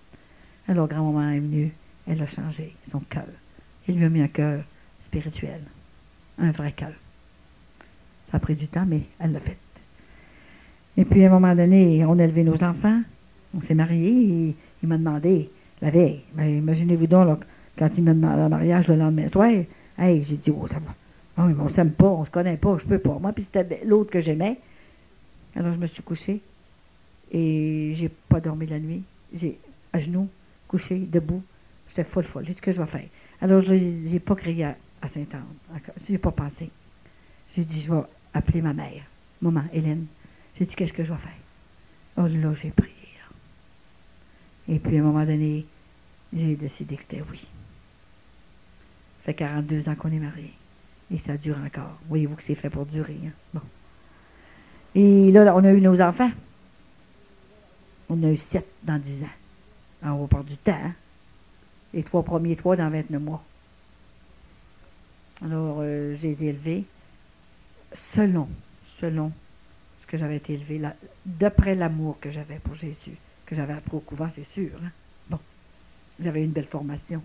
Alors, grand-maman est venue, elle a changé son cœur. Elle lui a mis un cœur spirituel, un vrai cœur. Ça a pris du temps, mais elle l'a fait. Et puis, à un moment donné, on a élevé nos enfants, on s'est mariés, et il m'a demandé, la veille, ben, imaginez-vous donc, là, quand il m'a demandé le mariage le lendemain soir, hey, j'ai dit, oh, ça va. Oh, mais on ne s'aime pas, on ne se connaît pas, je peux pas. Moi, puis c'était l'autre que j'aimais. Alors, je me suis couchée et j'ai pas dormi la nuit. J'ai à genoux, couché, debout. J'étais folle. J'ai dit, que je vais faire? Alors, je n'ai pas crié à Sainte-Anne. Je n'ai pas pensé. J'ai dit, je vais appeler ma mère, maman, Hélène. J'ai dit, qu'est-ce que je vais faire? Oh là, j'ai prié. Là. Et puis, à un moment donné, j'ai décidé que c'était oui. Ça fait 42 ans qu'on est mariés. Et ça dure encore. Voyez-vous que c'est fait pour durer. Hein? Bon. Et là, on a eu nos enfants. On a eu 7 dans 10 ans. Alors, on part du temps. Hein? Les 3 premiers, 3 dans 29 mois. Alors, je les ai élevés selon ce que j'avais été élevé, d'après l'amour que j'avais pour Jésus, que j'avais appris au couvent, c'est sûr. Hein? Bon, j'avais une belle formation.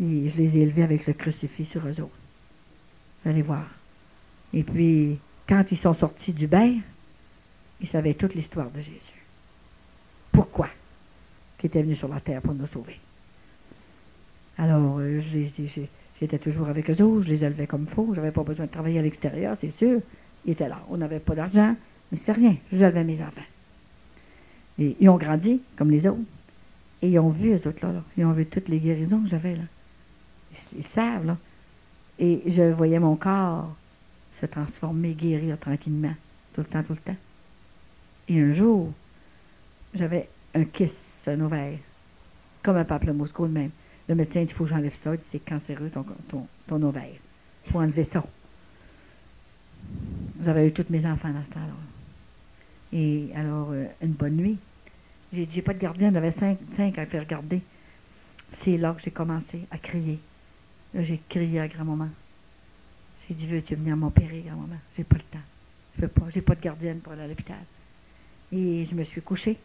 Et je les ai élevés avec le crucifix sur eux autres. Vous allez voir. Et puis, quand ils sont sortis du bain, ils savaient toute l'histoire de Jésus. Pourquoi? Qui était venu sur la terre pour nous sauver. Alors, j'étais toujours avec eux autres, je les élevais comme il faut, je n'avais pas besoin de travailler à l'extérieur, c'est sûr. Ils étaient là. On n'avait pas d'argent, mais c'était rien. J'élevais mes enfants. Et ils ont grandi, comme les autres. Et ils ont vu, eux autres, là. Ils ont vu toutes les guérisons que j'avais, là. Ils savent, là. Et je voyais mon corps se transformer, guérir tranquillement, tout le temps. Et un jour, j'avais un kiss, un ovaire, comme un pamplemousse, de même. Le médecin dit, il faut que j'enlève ça, il dit, c'est cancéreux ton ovaire. Il faut enlever ça. J'avais eu tous mes enfants dans ce temps-là. Et alors, une bonne nuit, j'ai dit, j'ai pas de gardienne, j'avais 5 à faire garder. C'est là que j'ai commencé à crier. Là, j'ai crié à grand-maman. J'ai dit, veux-tu venir m'opérer, grand-maman? J'ai pas le temps. Je peux pas. J'ai pas de gardienne pour aller à l'hôpital. Et je me suis couchée.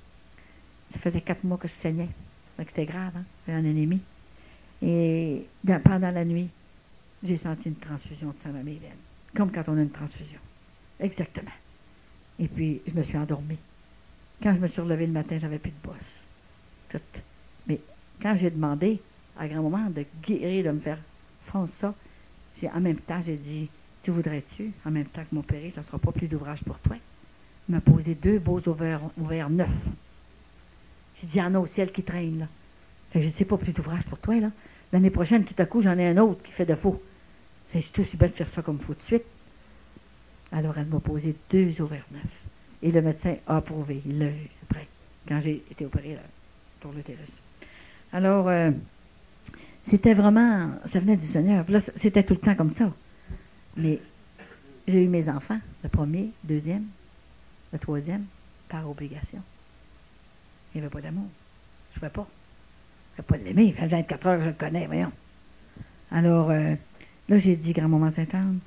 Ça faisait 4 mois que je saignais. Donc c'était grave, hein? J'avais un ennemi. Et pendant la nuit, j'ai senti une transfusion de sang dans mes veines. Comme quand on a une transfusion. Exactement. Et puis, je me suis endormie. Quand je me suis relevée le matin, j'avais plus de bosse. Tout. Mais quand j'ai demandé à grand-maman de guérir, de me faire fondre ça, en même temps, j'ai dit, tu voudrais-tu, en même temps que m'opérer, ça ne sera pas plus d'ouvrage pour toi. Il m'a posé 2 beaux ovaires neufs. J'ai dit, il y en a au ciel qui traînent, là. Fait que je dis, c'est pas plus d'ouvrage pour toi, là. L'année prochaine, tout à coup, j'en ai un autre qui fait défaut. C'est tout aussi bien de faire ça comme il faut tout de suite. Alors, elle m'a posé 2 ovaires neufs. Et le médecin a approuvé. Il l'a vu après, quand j'ai été opérée là, pour l'utérus. Alors, c'était vraiment, ça venait du Seigneur. Puis là, c'était tout le temps comme ça. Mais j'ai eu mes enfants, le premier, le deuxième, le troisième, par obligation. Il n'y avait pas d'amour. Je ne pouvais pas. Je ne pouvais pas l'aimer. Il fait 24 heures que je le connais, voyons. Alors, là, j'ai dit, grand-maman Sainte-Anne,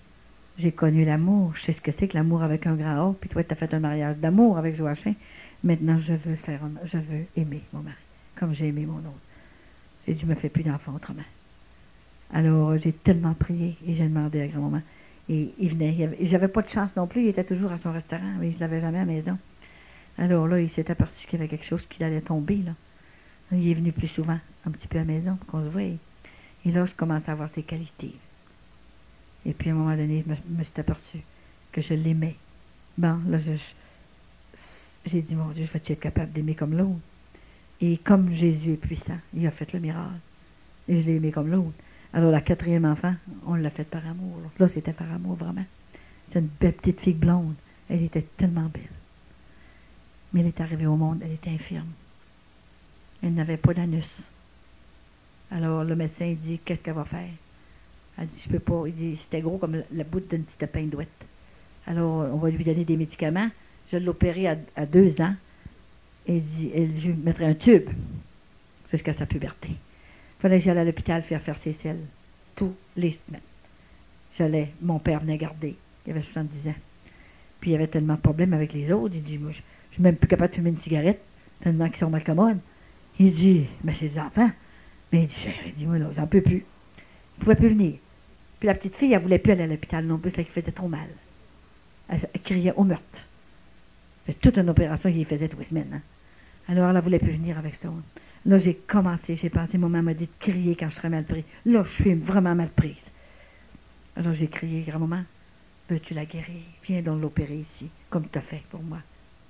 j'ai connu l'amour. Je sais ce que c'est que l'amour avec un grand A. Puis toi, tu as fait un mariage d'amour avec Joachim. Maintenant, je veux aimer mon mari, comme j'ai aimé mon autre. J'ai dit, je ne me fais plus d'enfant autrement. Alors, j'ai tellement prié et j'ai demandé à grand-maman. Et il venait. J'avais pas de chance non plus. Il était toujours à son restaurant, mais je ne l'avais jamais à la maison. Alors là, il s'est aperçu qu'il y avait quelque chose qui allait tomber, là. Il est venu plus souvent, un petit peu à la maison, pour qu'on se voie. Et là, je commençais à voir ses qualités. Et puis, à un moment donné, je me suis aperçu que je l'aimais. Bon, là, j'ai dit, mon Dieu, je vais-tu être capable d'aimer comme l'autre? Et comme Jésus est puissant, il a fait le miracle. Et je l'ai aimé comme l'autre. Alors, la 4e enfant, on l'a fait par amour. Là, c'était par amour, vraiment. C'est une belle petite fille blonde. Elle était tellement belle. Mais elle est arrivée au monde, elle était infirme. Elle n'avait pas d'anus. Alors, le médecin dit, qu'est-ce qu'elle va faire? Elle dit, je peux pas. Il dit, c'était gros comme la bout d'une petite pain d'ouette. Alors, on va lui donner des médicaments. Je l'ai opérée à 2 ans. Et je lui mettrais un tube jusqu'à sa puberté. Il fallait que j'aille à l'hôpital faire ses selles. Tous les semaines. Mon père venait garder. Il avait 70 ans. Puis il y avait tellement de problèmes avec les autres. Il dit, moi, Je suis même plus capable de fumer une cigarette, tellement qu'ils sont malcommodes. Il dit, mais c'est des enfants. Mais il dit, chérie, il dit, moi, là, j'en peux plus. Il ne pouvait plus venir. Puis la petite fille, elle ne voulait plus aller à l'hôpital non plus, ça lui faisait trop mal. Elle criait au meurtre. C'était toute une opération qu'il faisait tous les semaines. Hein. Alors, elle ne voulait plus venir avec ça. Hein. Là, j'ai commencé, j'ai pensé, maman m'a dit de crier quand je serais mal prise. Là, je suis vraiment mal prise. Alors, j'ai crié, grand-maman, veux-tu la guérir? Viens donc l'opérer ici, comme tu as fait pour moi.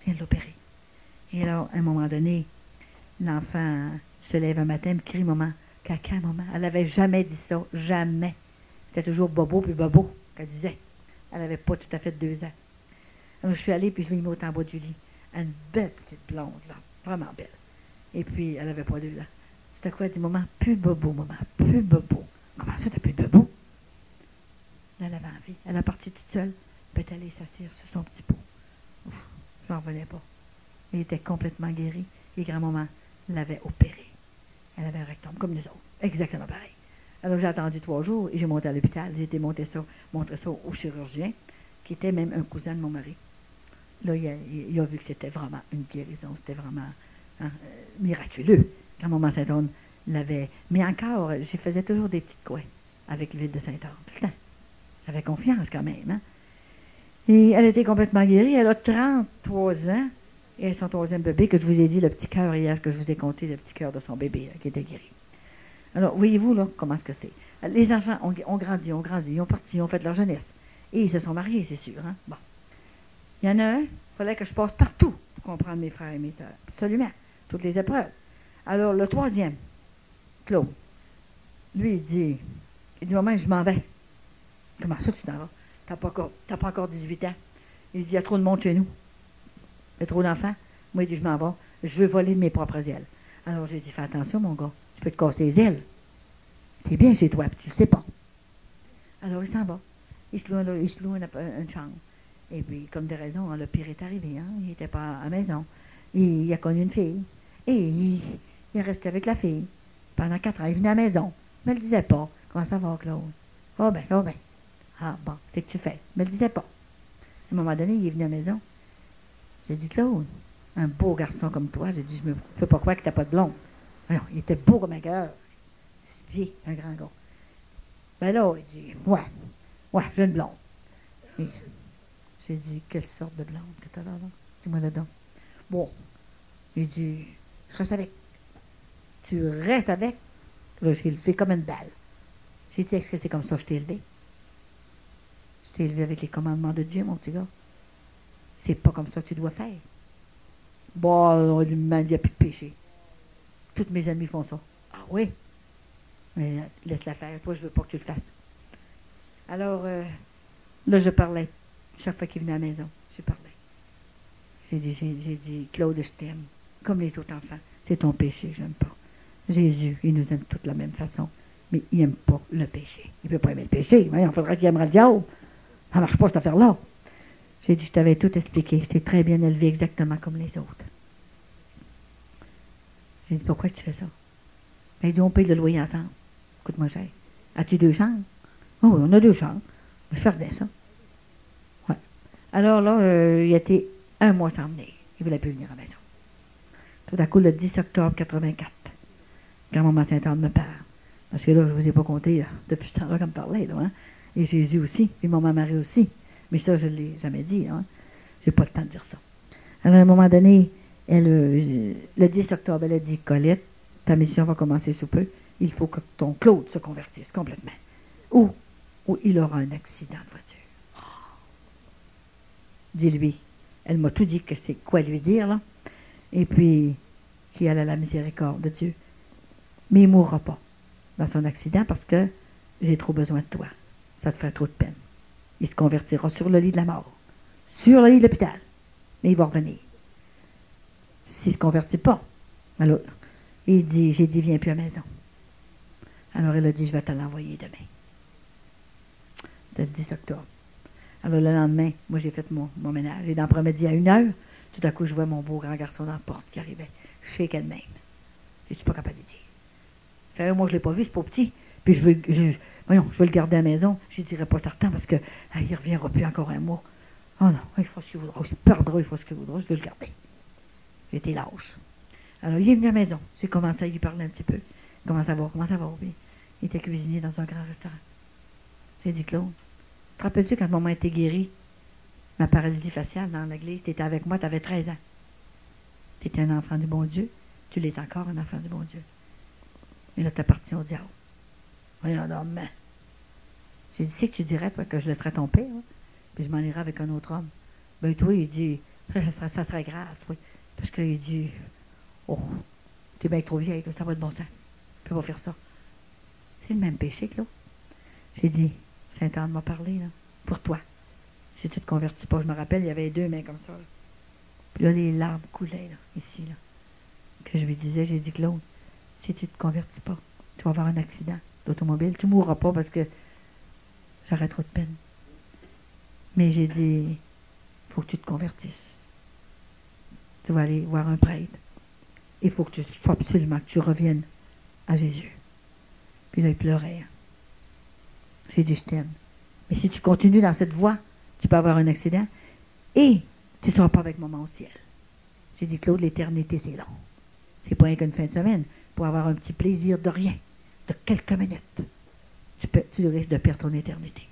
Viens l'opérer. Et alors, à un moment donné, l'enfant se lève un matin, me crie, maman, caca, maman. Elle n'avait jamais dit ça, jamais. C'était toujours bobo puis bobo qu'elle disait. Elle n'avait pas tout à fait 2 ans. Alors, je suis allée, puis je l'ai mis au tambour du lit. Une belle petite blonde, là, vraiment belle. Et puis, elle n'avait pas 2 ans. Tout à coup, elle dit, maman, plus bobo, maman, plus bobo. Comment ça, t'as plus de bobo? Là, elle avait envie. Elle est partie toute seule, puis elle est allée s'asseoir sur son petit pot. Ouf, je n'en revenais pas. Elle était complètement guérie, et grand-maman l'avait opérée. Elle avait un rectum, comme les autres. Exactement pareil. Alors, j'ai attendu 3 jours, et j'ai monté à l'hôpital. J'ai été montrer ça au chirurgien, qui était même un cousin de mon mari. Là, il a vu que c'était vraiment une guérison. C'était vraiment miraculeux. Grand-maman Sainte-Anne l'avait. Mais encore, j'y faisais toujours des petites couettes avec l'huile de Sainte-Anne. Tout le temps. J'avais confiance quand même. Hein? Et elle était complètement guérie. Elle a 33 ans. Et son 3e bébé, que je vous ai dit, le petit cœur hier, que je vous ai conté, le petit cœur de son bébé, là, qui était guéri. Alors, voyez-vous, là, comment est-ce que c'est? Les enfants ont grandi, ils ont parti, ils ont fait leur jeunesse. Et ils se sont mariés, c'est sûr. Hein? Bon. Il y en a un, il fallait que je passe partout pour comprendre mes frères et mes sœurs. Absolument. Toutes les épreuves. Alors, le 3e, Claude, lui, il dit, maman, je m'en vais. Comment ça, tu t'en vas? T'as pas encore 18 ans. Il dit, il y a trop de monde chez nous. Il y a trop d'enfants. Moi, il dit, je m'en vais. Je veux voler de mes propres ailes. Alors, j'ai dit, fais attention, mon gars. Tu peux te casser les ailes. C'est bien chez toi, puis tu ne sais pas. Alors, il s'en va. Il se loue une chambre. Et puis, comme de raison, le pire est arrivé. Hein? Il n'était pas à la maison. Il a connu une fille. Et il est resté avec la fille. Pendant 4 ans, il venait à la maison. Il ne me le disait pas. Comment ça va, Claude? Oh ben. Ah bon, c'est que tu fais. Il ne me le disait pas. À un moment donné, il est venu à la maison. J'ai dit, Claude, un beau garçon comme toi, j'ai dit, je ne me fais pas croire que tu n'as pas de blonde. Alors, il était beau comme un cœur. C'est vieux, un grand gars. Ben là, il dit, ouais, j'ai une blonde. Et j'ai dit, quelle sorte de blonde que tu as là? Dis-moi le donc. Bon. Il dit, je reste avec. Tu restes avec? Là, j'ai élevé comme une balle. J'ai dit, est-ce que c'est comme ça que je t'ai élevé? Je t'ai élevé avec les commandements de Dieu, mon petit gars. C'est pas comme ça que tu dois faire. Bon, il m'a dit, il n'y a plus de péché. Toutes mes amis font ça. Ah oui? Mais laisse-la faire. Toi, je ne veux pas que tu le fasses. Alors, là, je parlais. Chaque fois qu'il venait à la maison, je parlais. J'ai dit, Claude, je t'aime. Comme les autres enfants. C'est ton péché que j'aime pas. Jésus, il nous aime tous de la même façon. Mais il n'aime pas le péché. Il ne peut pas aimer le péché. Il faudrait qu'il aimera le diable. Ça ne marche pas, cette affaire-là. J'ai dit, je t'avais tout expliqué. Je t'ai très bien élevé exactement comme les autres. J'ai dit, pourquoi tu fais ça? Ben, il dit, on paye le loyer ensemble. Écoute-moi, cher. As-tu 2 chambres? Oh oui, on a 2 chambres. Je fais bien ça. Ouais. Alors là, il était 1 mois sans venir. Il ne voulait plus venir à la maison. Tout à coup, le 10 octobre 84, grand-maman Sainte-Anne me parle. Parce que là, je ne vous ai pas compté là, depuis ce temps-là comme parlait. Là, hein? Et Jésus aussi, et maman Marie aussi. Mais ça, je ne l'ai jamais dit. Hein? Je n'ai pas le temps de dire ça. Alors, à un moment donné, le 10 octobre, elle a dit, Colette, ta mission va commencer sous peu. Il faut que ton Claude se convertisse complètement. Ou il aura un accident de voiture. Oh. Dis-lui. Elle m'a tout dit que c'est quoi lui dire, là. Et puis, qu'il a la miséricorde de Dieu. Mais il ne mourra pas dans son accident parce que j'ai trop besoin de toi. Ça te fait trop de peine. Il se convertira sur le lit de la mort. Sur le lit de l'hôpital. Mais il va revenir. S'il ne se convertit pas, alors, j'ai dit, viens plus à la maison. Alors, elle a dit, je vais te l'envoyer demain. C'était le 10 octobre. Alors, le lendemain, moi, j'ai fait mon ménage. Et dans l'après-midi, à 1h, tout à coup, je vois mon beau grand garçon dans la porte qui arrivait. Chez elle-même. Je ne suis pas capable de dire. Ça fait un mois que je ne l'ai pas vu, c'est pas petit. Puis, je veux le garder à la maison. Je ne dirais pas certain parce qu'il ne reviendra plus encore un mois. Oh non, il faut ce qu'il voudra. Il se perdra, il faut ce qu'il voudra. Je veux le garder. J'étais lâche. Alors, il est venu à la maison. J'ai commencé à lui parler un petit peu. Comment ça va? Puis, il était cuisinier dans un grand restaurant. J'ai dit, Claude, tu te rappelles-tu quand maman était guérie, ma paralysie faciale dans l'église, tu étais avec moi, tu avais 13 ans. Tu étais un enfant du bon Dieu. Tu l'es encore un enfant du bon Dieu. Et là, tu appartiens au diable. Voyons donc, mais. J'ai dit, c'est que tu dirais, toi, que je laisserais ton père, hein, puis je m'en irais avec un autre homme. Ben, toi, il dit, ça serait grave, oui. Parce qu'il dit, oh, t'es bien trop vieille, ça va de bon sens. Tu peux pas faire ça. C'est le même péché que l'autre. J'ai dit, Sainte-Anne m'a parlé, là, pour toi. Si tu te convertis pas, je me rappelle, il y avait 2 mains comme ça. Là. Puis là, les larmes coulaient, là, ici, là. Que je lui disais, j'ai dit, Claude, si tu te convertis pas, tu vas avoir un accident d'automobile. Tu mourras pas parce que j'aurais trop de peine. Mais j'ai dit, il faut que tu te convertisses. Tu vas aller voir un prêtre. Il faut absolument que tu reviennes à Jésus. Puis là, il pleurait. J'ai dit, je t'aime. Mais si tu continues dans cette voie, tu peux avoir un accident et tu ne seras pas avec maman au ciel. J'ai dit, Claude, l'éternité, c'est long. C'est pas rien qu'une fin de semaine pour avoir un petit plaisir de rien, de quelques minutes. Tu risques de perdre ton éternité.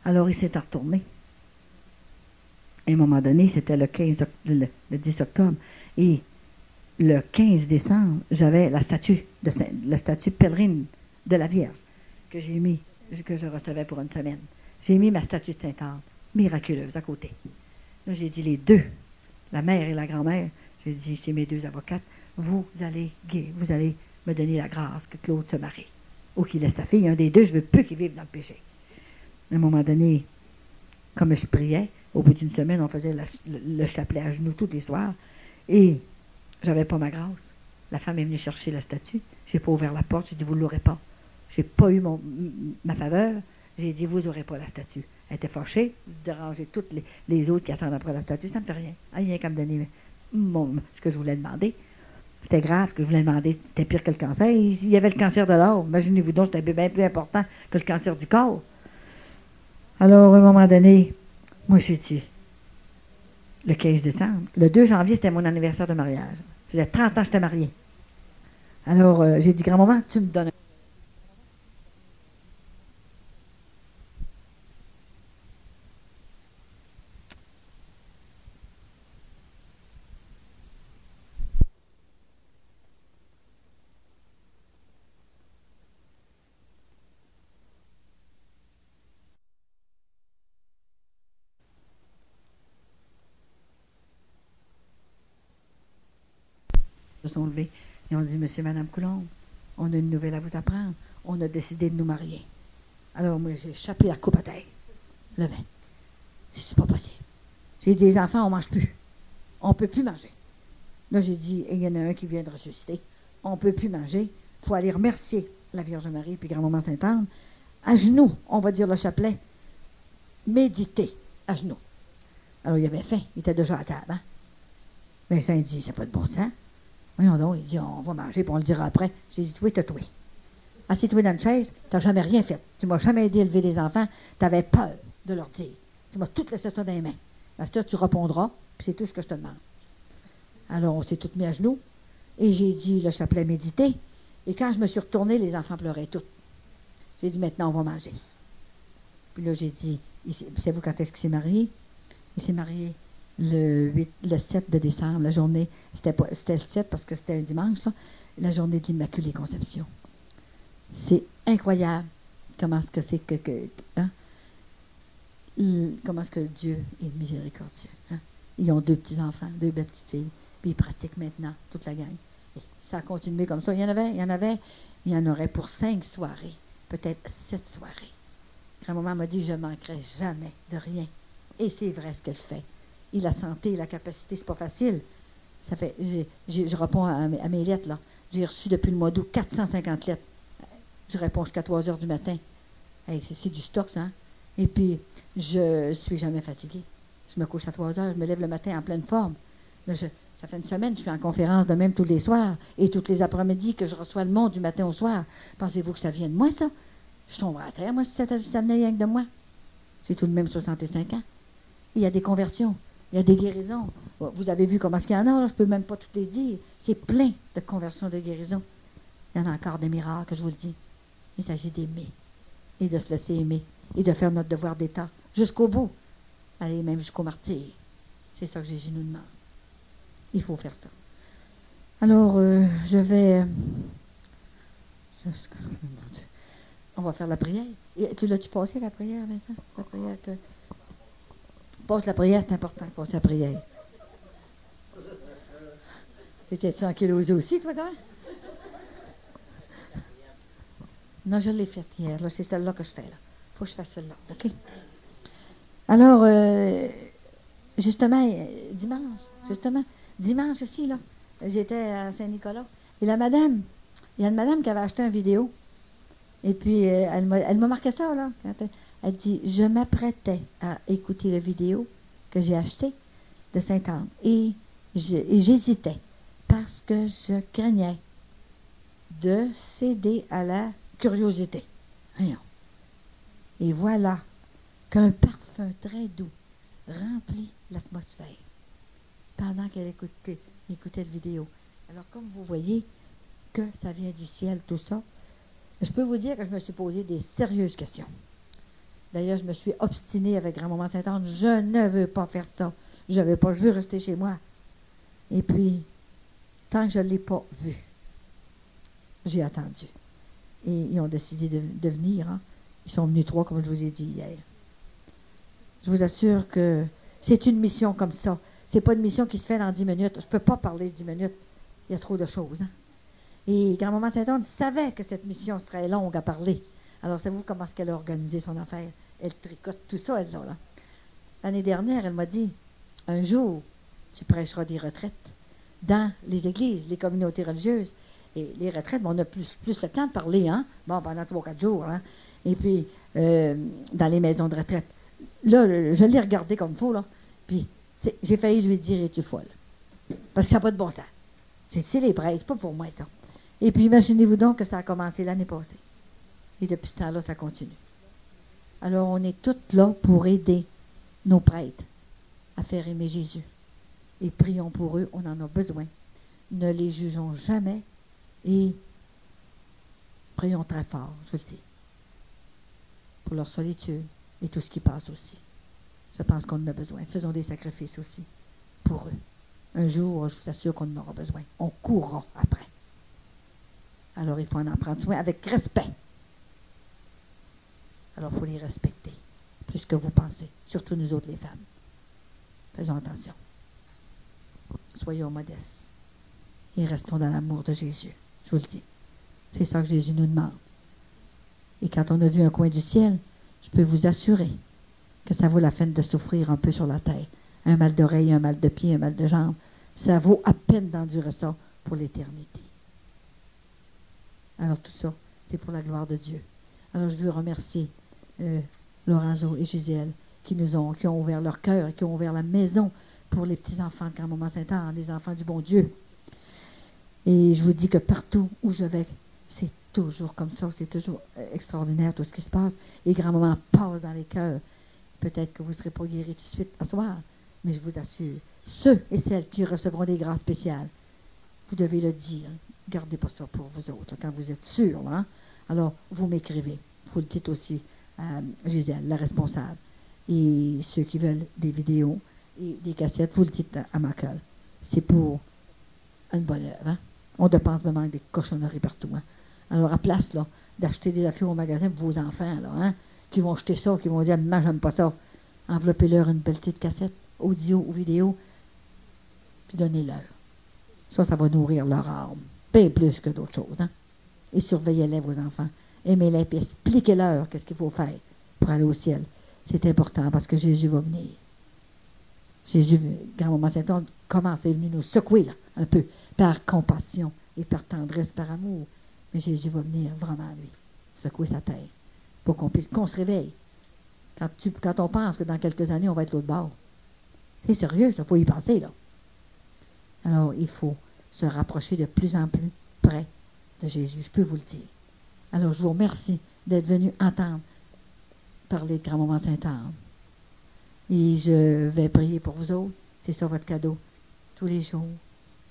Alors, il s'est retourné. À un moment donné, c'était le 10 octobre. Et le 15 décembre, j'avais la statue pèlerine de la Vierge que j'ai mis, que je recevais pour une semaine. J'ai mis ma statue de Sainte-Anne, miraculeuse, à côté. Là, j'ai dit les deux, la mère et la grand-mère, j'ai dit, c'est mes 2 avocates, vous allez me donner la grâce que Claude se marie. Ou qu'il laisse sa fille, un des deux, je ne veux plus qu'il vive dans le péché. À un moment donné, comme je priais, au bout d'une semaine, on faisait le chapelet à genoux tous les soirs, et j'avais pas ma grâce. La femme est venue chercher la statue, j'ai pas ouvert la porte, j'ai dit, vous ne l'aurez pas. J'ai pas eu ma faveur, j'ai dit, vous n'aurez pas la statue. Elle était fâchée, déranger toutes les autres qui attendent après la statue, ça ne me fait rien. Rien qu'à me donner ce que je voulais demander. C'était grave, ce que je voulais demander, c'était pire que le cancer. Il y avait le cancer de l'âme. Imaginez-vous donc, c'était bien plus important que le cancer du corps. Alors, à un moment donné, moi, j'ai dit, le 15 décembre, le 2 janvier, c'était mon anniversaire de mariage. Ça faisait 30 ans que j'étais mariée. Alors, j'ai dit, grand-maman, tu me donnes se sont levés et ont dit, Monsieur et Madame Coulombe, on a une nouvelle à vous apprendre. On a décidé de nous marier. Alors, moi, j'ai échappé la coupe à terre. Le vin. C'est pas possible. J'ai dit, les enfants, on ne mange plus. On ne peut plus manger. Là, j'ai dit, il y en a un qui vient de ressusciter. On ne peut plus manger. Il faut aller remercier la Vierge Marie puis grand-maman Sainte-Anne. À genoux, on va dire le chapelet. Méditer à genoux. Alors, il avait faim. Il était déjà à table. Hein? Mais ça, il dit, c'est pas de bon sens. Voyons donc, il dit, on va manger, puis on le dira après. J'ai dit, oui, t'as toi. Assieds-toi dans une chaise, tu n'as jamais rien fait. Tu m'as jamais aidé à élever les enfants, tu avais peur de leur dire. Tu m'as tout laissé ça dans les mains. Master, tu répondras, puis c'est tout ce que je te demande. Alors, on s'est tous mis à genoux, et j'ai dit le chapelet méditer, et quand je me suis retournée, les enfants pleuraient tous. J'ai dit, maintenant, on va manger. Puis là, j'ai dit, savez-vous quand est-ce qu'il s'est marié? Il s'est marié le 7 de décembre, la journée, c'était le 7 parce que c'était un dimanche, là, la journée de l'Immaculée Conception. C'est incroyable comment est-ce que c'est comment est-ce que Dieu est miséricordieux. Hein? Ils ont 2 petits-enfants, 2 belles petites filles, puis ils pratiquent maintenant toute la gang. Et ça a continué comme ça. Il y en aurait pour 5 soirées, peut-être 7 soirées. Grand-maman m'a dit, je ne manquerai jamais de rien. Et c'est vrai ce qu'elle fait. Et la santé, la capacité, c'est pas facile. Ça fait, je réponds à mes lettres, là. J'ai reçu depuis le mois d'août 450 lettres. Je réponds jusqu'à 3 heures du matin. Hey, c'est du stock, ça. Hein? Et puis, je suis jamais fatiguée. Je me couche à 3 heures, je me lève le matin en pleine forme. Là, ça fait une semaine, je suis en conférence de même tous les soirs. Et tous les après-midi que je reçois le monde du matin au soir. Pensez-vous que ça vient de moi, ça? Je tomberai à terre, moi, si ça venait rien que de moi. J'ai tout de même 65 ans. Il y a des conversions. Il y a des guérisons. Vous avez vu comment il y en a, là, je ne peux même pas toutes les dire. C'est plein de conversions, de guérisons. Il y en a encore des miracles, je vous le dis. Il s'agit d'aimer et de se laisser aimer et de faire notre devoir d'État jusqu'au bout. Aller même jusqu'au martyr. C'est ça que Jésus nous demande. Il faut faire ça. Alors, je vais... mon Dieu. On va faire la prière. Et, tu l'as-tu passé, la prière, Vincent? La prière que... Passe la prière, c'est important de passer la prière. T'étais-tu ankylosé aussi, toi, quand même? Non, je l'ai faite hier. Là, c'est celle-là que je fais, là. Il faut que je fasse celle-là, OK? Alors, dimanche aussi, là, j'étais à Saint-Nicolas. Et il y a une madame qui avait acheté une vidéo. Et puis, elle m'a marqué ça, là. Elle dit, je m'apprêtais à écouter la vidéo que j'ai achetée de Sainte-Anne. Et j'hésitais parce que je craignais de céder à la curiosité. Rien. Et voilà qu'un parfum très doux remplit l'atmosphère pendant qu'elle écoutait la vidéo. Alors, comme vous voyez que ça vient du ciel, tout ça, je peux vous dire que je me suis posé des sérieuses questions. D'ailleurs, je me suis obstinée avec Grand-Maman Sainte-Anne. Je ne veux pas faire ça. Je veux rester chez moi. Et puis, tant que je ne l'ai pas vu, j'ai attendu. Et ils ont décidé de venir. Hein. Ils sont venus 3, comme je vous ai dit hier. Je vous assure que c'est une mission comme ça. C'est pas une mission qui se fait dans 10 minutes. Je ne peux pas parler 10 minutes. Il y a trop de choses. Hein. Et Grand-Maman Sainte-Anne savait que cette mission serait longue à parler. Alors, savez-vous comment est-ce qu'elle a organisé son affaire? Elle tricote tout ça, elle, là. L'année dernière, elle m'a dit, un jour, tu prêcheras des retraites dans les églises, les communautés religieuses. Et les retraites, on a plus le temps de parler, hein? Bon, pendant 3-4 jours, hein? Et puis, dans les maisons de retraite. Là, je l'ai regardé comme il faut, là. Puis, j'ai failli lui dire, es-tu folle? Parce que ça n'a pas de bon sens. C'est les prêtres, c'est pas pour moi, ça. Et puis, imaginez-vous donc que ça a commencé l'année passée. Et depuis ce temps-là, ça continue. Alors, on est toutes là pour aider nos prêtres à faire aimer Jésus. Et prions pour eux, on en a besoin. Ne les jugeons jamais et prions très fort, je vous le dis, pour leur solitude et tout ce qui passe aussi. Je pense qu'on en a besoin. Faisons des sacrifices aussi pour eux. Un jour, je vous assure qu'on en aura besoin. On courra après. Alors, il faut en prendre soin avec respect. Alors, il faut les respecter, plus que vous pensez, surtout nous autres les femmes. Faisons attention. Soyons modestes et restons dans l'amour de Jésus. Je vous le dis. C'est ça que Jésus nous demande. Et quand on a vu un coin du ciel, je peux vous assurer que ça vaut la peine de souffrir un peu sur la terre. Un mal d'oreille, un mal de pied, un mal de jambe. Ça vaut à peine d'endurer ça pour l'éternité. Alors tout ça, c'est pour la gloire de Dieu. Alors je veux remercier Lorenzo et Gisèle qui ont ouvert leur cœur et qui ont ouvert la maison pour les petits-enfants de Grand-Maman Sainte-Anne, les enfants du bon Dieu. Et je vous dis que partout où je vais, c'est toujours comme ça, c'est toujours extraordinaire tout ce qui se passe. Et Grand-Maman passe dans les cœurs. Peut-être que vous ne serez pas guéris tout de suite à soir, mais je vous assure, ceux et celles qui recevront des grâces spéciales, vous devez le dire. Gardez pas ça pour vous autres, quand vous êtes sûrs. Hein? Alors, vous m'écrivez. Vous le dites aussi à Gisèle, la responsable. Et ceux qui veulent des vidéos et des cassettes, vous le dites à Michael. C'est pour une bonne œuvre. Hein? On dépense vraiment des cochonneries partout. Hein? Alors, à place là, d'acheter des affaires au magasin pour vos enfants, là, hein, qui vont jeter ça, qui vont dire, moi, j'aime pas ça. Enveloppez-leur une belle petite cassette, audio ou vidéo, puis donnez-leur. Ça va nourrir leur âme, bien plus que d'autres choses. Hein? Et surveillez-les, vos enfants. Aimez-les, puis expliquez-leur qu'est-ce qu'il faut faire pour aller au ciel. C'est important parce que Jésus va venir. Jésus, Grand-Maman Sainte-Anne, commence à venir nous secouer, là, un peu, par compassion et par tendresse, par amour. Mais Jésus va venir vraiment, lui, secouer sa terre pour qu'on se réveille. Quand on pense que dans quelques années, on va être l'autre bord. C'est sérieux, ça, il faut y penser, là. Alors, il faut se rapprocher de plus en plus près de Jésus, je peux vous le dire. Alors, je vous remercie d'être venu entendre parler de Grand-Maman Sainte-Anne. Et je vais prier pour vous autres. C'est ça votre cadeau. tous les jours.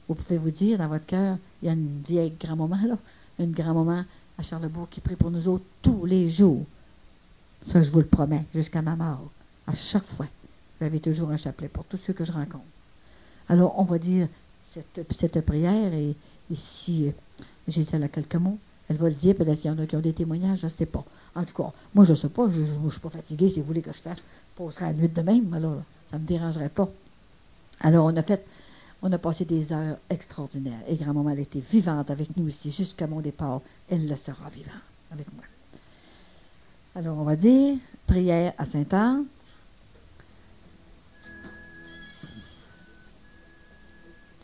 Vous pouvez vous dire dans votre cœur, il y a une vieille grand-maman, là, une grand-maman à Charlebourg qui prie pour nous autres tous les jours. Ça, je vous le promets, jusqu'à ma mort. À chaque fois, j'avais toujours un chapelet pour tous ceux que je rencontre. Alors, on va dire cette prière, et si Gisèle a quelques mots, elle va le dire, peut-être qu'il y en a qui ont des témoignages, je ne sais pas. En tout cas, moi, je ne sais pas, je ne suis pas fatiguée, si vous voulez que je fasse, je poserai la nuit de même, alors ça ne me dérangerait pas. Alors, on a passé des heures extraordinaires, et grand-maman, elle était vivante avec nous ici, jusqu'à mon départ, elle le sera vivante avec moi. Alors, on va dire, prière à Sainte-Anne.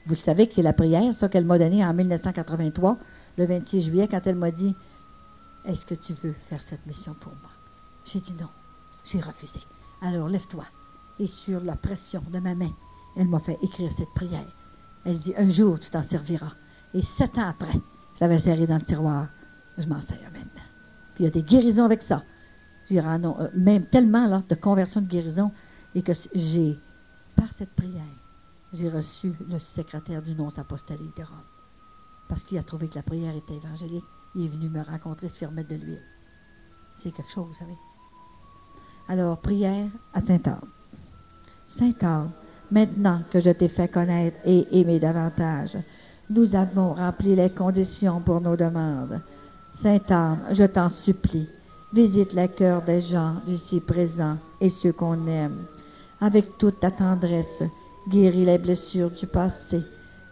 Vous savez que c'est la prière, ça qu'elle m'a donnée en 1983, le 26 juillet, quand elle m'a dit « Est-ce que tu veux faire cette mission pour moi? » J'ai dit non, j'ai refusé. Alors, lève-toi. Et sur la pression de ma main, elle m'a fait écrire cette prière. Elle dit « Un jour, tu t'en serviras. » Et 7 ans après, je l'avais serrée dans le tiroir. Je m'en sers maintenant. Puis il y a des guérisons avec ça. Même tellement là, de conversion de guérison, et que j'ai, par cette prière, j'ai reçu le secrétaire du nonce apostolique de Rome. Parce qu'il a trouvé que la prière était évangélique. Il est venu me rencontrer, se faire mettre de l'huile. C'est quelque chose, vous savez. Alors, prière à Sainte-Anne. Sainte-Anne, maintenant que je t'ai fait connaître et aimer davantage, nous avons rempli les conditions pour nos demandes. Sainte-Anne, je t'en supplie, visite les cœurs des gens ici présents et ceux qu'on aime. Avec toute ta tendresse, guéris les blessures du passé,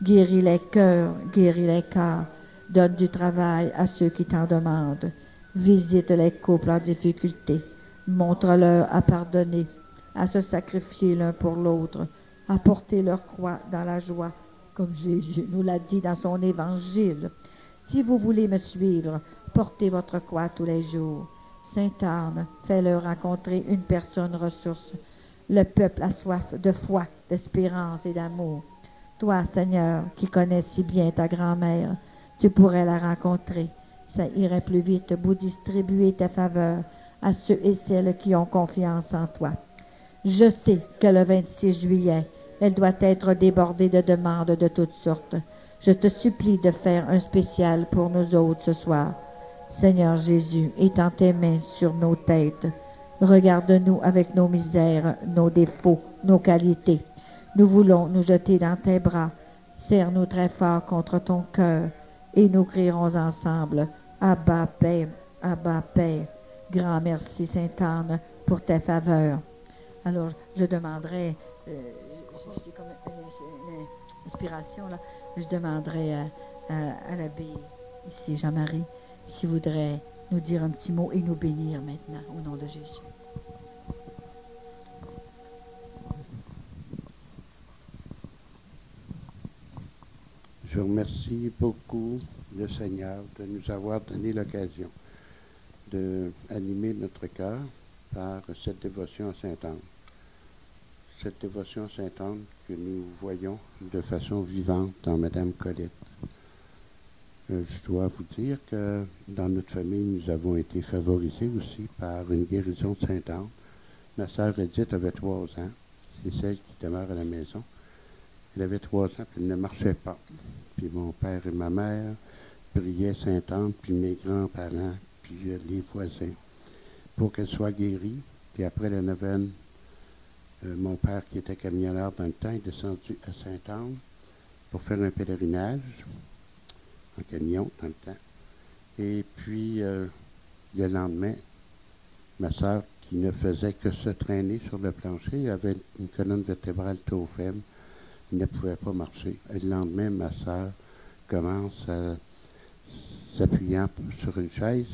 guéris les cœurs, guéris les corps, donne du travail à ceux qui t'en demandent. Visite les couples en difficulté, montre-leur à pardonner, à se sacrifier l'un pour l'autre, à porter leur croix dans la joie, comme Jésus nous l'a dit dans son évangile. Si vous voulez me suivre, portez votre croix tous les jours. Sainte-Anne, fais-leur rencontrer une personne ressource. Le peuple a soif de foi, d'espérance et d'amour. Toi, Seigneur, qui connais si bien ta grand-mère, tu pourrais la rencontrer. Ça irait plus vite pour distribuer tes faveurs à ceux et celles qui ont confiance en toi. Je sais que le 26 juillet, elle doit être débordée de demandes de toutes sortes. Je te supplie de faire un spécial pour nous autres ce soir. Seigneur Jésus, étends tes mains sur nos têtes. Regarde-nous avec nos misères, nos défauts, nos qualités. Nous voulons nous jeter dans tes bras. Serre-nous très fort contre ton cœur et nous crierons ensemble « Abba, Père, Abba, Père ». Grand merci, Sainte-Anne, pour tes faveurs. Alors, je demanderai, c'est comme une inspiration, là, je demanderai à l'abbé, ici, Jean-Marie, s'il voudrait nous dire un petit mot et nous bénir maintenant, au nom de Jésus. Je remercie beaucoup le Seigneur de nous avoir donné l'occasion d'animer notre cœur par cette dévotion à Sainte-Anne. Cette dévotion à Sainte-Anne que nous voyons de façon vivante dans Mme Colette. Je dois vous dire que dans notre famille, nous avons été favorisés aussi par une guérison de Sainte-Anne. Ma sœur Edith avait 3 ans. C'est celle qui demeure à la maison. Elle avait 3 ans, puis elle ne marchait pas. Puis mon père et ma mère priaient Sainte-Anne, puis mes grands-parents, puis les voisins, pour qu'elle soit guérie. Puis après la neuvaine, mon père, qui était camionneur dans le temps, est descendu à Sainte-Anne pour faire un pèlerinage en camion dans le temps. Et puis, le lendemain, ma sœur, qui ne faisait que se traîner sur le plancher, avait une colonne vertébrale trop faible, ne pouvait pas marcher. Et le lendemain, ma sœur commence à s'appuyant sur une chaise.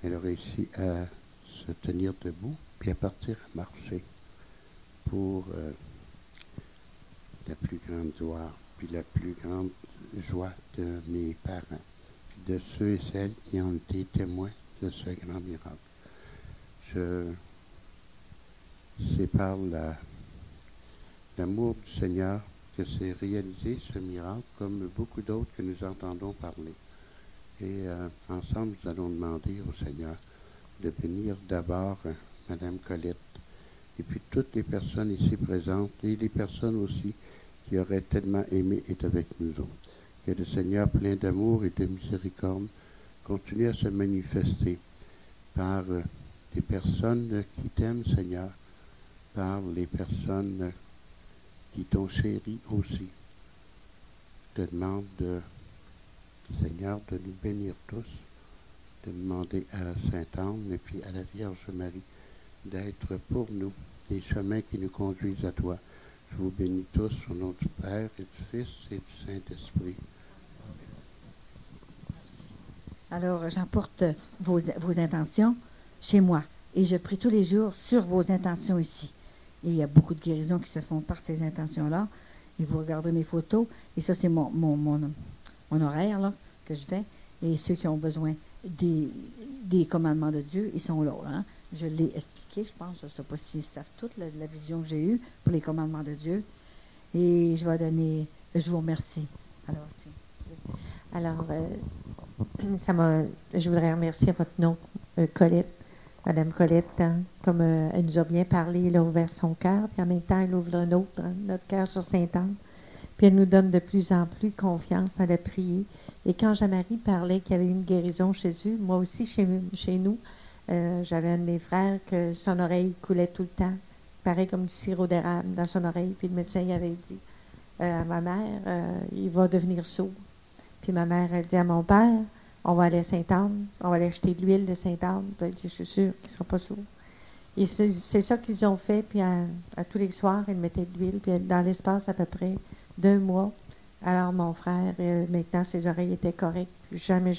Elle a réussi à se tenir debout, puis à partir à marcher pour la plus grande gloire, puis la plus grande joie de mes parents, puis de ceux et celles qui ont été témoins de ce grand miracle. C'est par l'amour du Seigneur que s'est réalisé ce miracle, comme beaucoup d'autres que nous entendons parler. Et ensemble, nous allons demander au Seigneur de bénir d'abord Mme Colette, et puis toutes les personnes ici présentes, et les personnes aussi qui aurait tellement aimé est avec nous autres. Que le Seigneur, plein d'amour et de miséricorde, continue à se manifester par les personnes qui t'aiment, Seigneur, par les personnes qui t'ont chéri aussi. Je te demande, Seigneur, de nous bénir tous, de demander à Sainte-Anne et puis à la Vierge Marie d'être pour nous des chemins qui nous conduisent à toi. Je vous bénis tous au nom du Père et du Fils et du Saint-Esprit. Alors, j'emporte vos intentions chez moi et je prie tous les jours sur vos intentions ici. Et il y a beaucoup de guérisons qui se font par ces intentions-là. Et vous regarderez mes photos. Et ça, c'est mon horaire là, que je fais. Et ceux qui ont besoin des commandements de Dieu, ils sont là. Hein? Je l'ai expliqué, je pense. Je ne sais pas s'ils savent toute la vision que j'ai eue pour les commandements de Dieu. Et je vous remercie. Alors, je voudrais remercier à votre nom, Colette, Madame Colette, hein, comme elle nous a bien parlé, elle a ouvert son cœur, puis en même temps, elle ouvre notre cœur sur Sainte-Anne. Puis elle nous donne de plus en plus confiance à la prier. Et quand Jean-Marie parlait qu'il y avait une guérison chez eux, moi aussi chez nous, j'avais un de mes frères que son oreille coulait tout le temps, pareil comme du sirop d'érable dans son oreille. Puis le médecin il avait dit à ma mère, il va devenir sourd. Puis ma mère, elle dit à mon père, on va aller à Sainte-Anne, on va aller acheter de l'huile de Sainte-Anne. Puis elle dit, je suis sûre qu'il ne sera pas sourd. Et c'est ça qu'ils ont fait. Puis à tous les soirs, ils mettaient de l'huile. Puis dans l'espace à peu près 2 mois, alors mon frère, maintenant, ses oreilles étaient correctes. Puis jamais,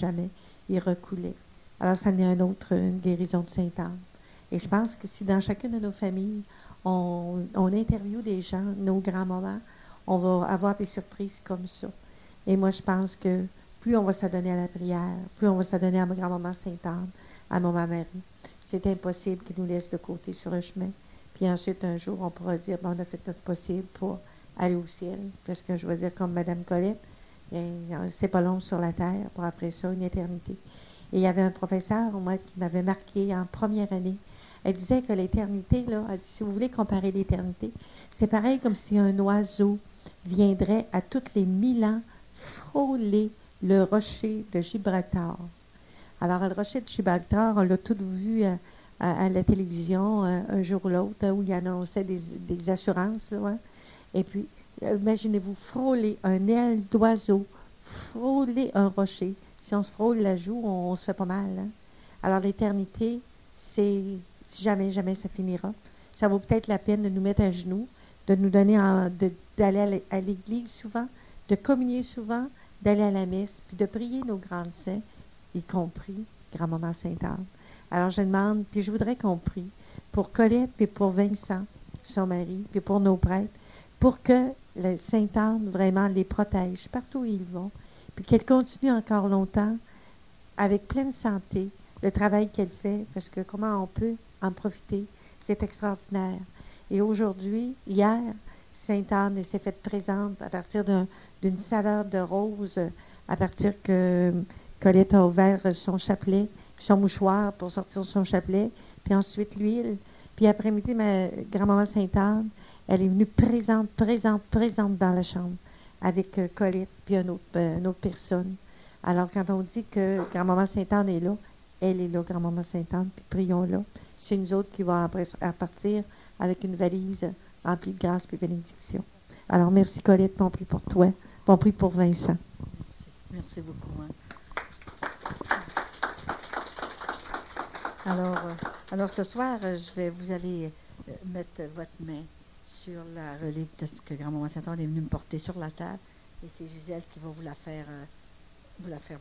il recoulait. Alors ça en est une guérison de Sainte-Anne. Et je pense que si dans chacune de nos familles, on interviewe des gens, nos grands-mamans, on va avoir des surprises comme ça. Et moi, je pense que plus on va s'adonner à la prière, plus on va s'adonner à ma grand-maman Sainte-Anne, à maman Marie, c'est impossible qu'ils nous laissent de côté sur le chemin. Puis ensuite, un jour, on pourra dire, on a fait notre possible pour aller au ciel. Parce que je vais dire comme Madame Colette, c'est pas long sur la terre, pour après ça, une éternité. Et il y avait un professeur, moi, qui m'avait marqué en première année. Elle disait que l'éternité, là, elle dit, si vous voulez comparer l'éternité, c'est pareil comme si un oiseau viendrait à toutes les 1000 ans frôler le rocher de Gibraltar. Alors, le rocher de Gibraltar, on l'a tout vu à la télévision un jour ou l'autre, où il annonçait des assurances. Là, hein. Et puis, imaginez-vous, frôler un aile d'oiseau, frôler un rocher. Si on se frôle la joue, on se fait pas mal. Hein. Alors, l'éternité, c'est jamais ça finira. Ça vaut peut-être la peine de nous mettre à genoux, de nous donner, d'aller à l'église souvent, de communier souvent, d'aller à la messe, puis de prier nos grands saints, y compris grand-maman Sainte-Anne. Alors, je demande, puis je voudrais qu'on prie pour Colette, puis pour Vincent, son mari, puis pour nos prêtres, pour que la Sainte-Anne vraiment les protège partout où ils vont, puis qu'elle continue encore longtemps, avec pleine santé, le travail qu'elle fait, parce que comment on peut en profiter, c'est extraordinaire. Et aujourd'hui, hier, Sainte-Anne, elle s'est faite présente à partir d'une saveur de rose, à partir que Colette a ouvert son chapelet, son mouchoir pour sortir son chapelet, puis ensuite l'huile. Puis après-midi, ma grand-maman Sainte-Anne, elle est venue présente dans la chambre, avec Colette, puis une autre personne. Alors, quand on dit que grand-maman Sainte-Anne est là, elle est là, grand-maman Sainte-Anne, puis prions-la. C'est nous autres qui va partir avec une valise remplie de grâce et de bénédiction. Alors, merci Colette, on prie pour toi, on prie pour Vincent. Merci beaucoup. Hein. Alors, ce soir, vous allez mettre votre main sur la relique de ce que grand-maman Sainte-Anne est venue me porter sur la table. Et c'est Gisèle qui va vous la faire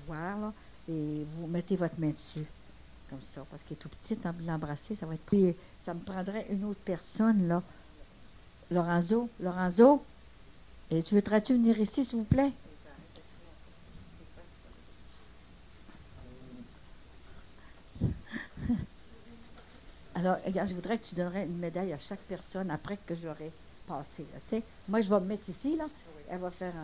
voir. Là, et vous mettez votre main dessus, comme ça, parce qu'elle est tout petite, hein, l'embrasser, ça va être... Puis, ça me prendrait une autre personne, là. Lorenzo, et tu voudrais-tu venir ici, s'il vous plaît? Alors, regarde, je voudrais que tu donnerais une médaille à chaque personne après que j'aurai passé. Tu sais, moi, je vais me mettre ici, là. Elle va faire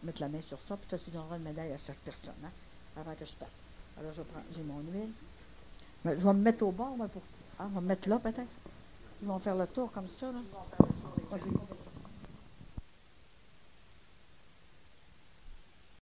mettre la main sur ça, puis toi, tu donneras une médaille à chaque personne, hein, avant que je parte. Alors, j'ai mon huile. Je vais me mettre au bord, moi, on va me mettre là, peut-être. Ils vont faire le tour comme ça, là.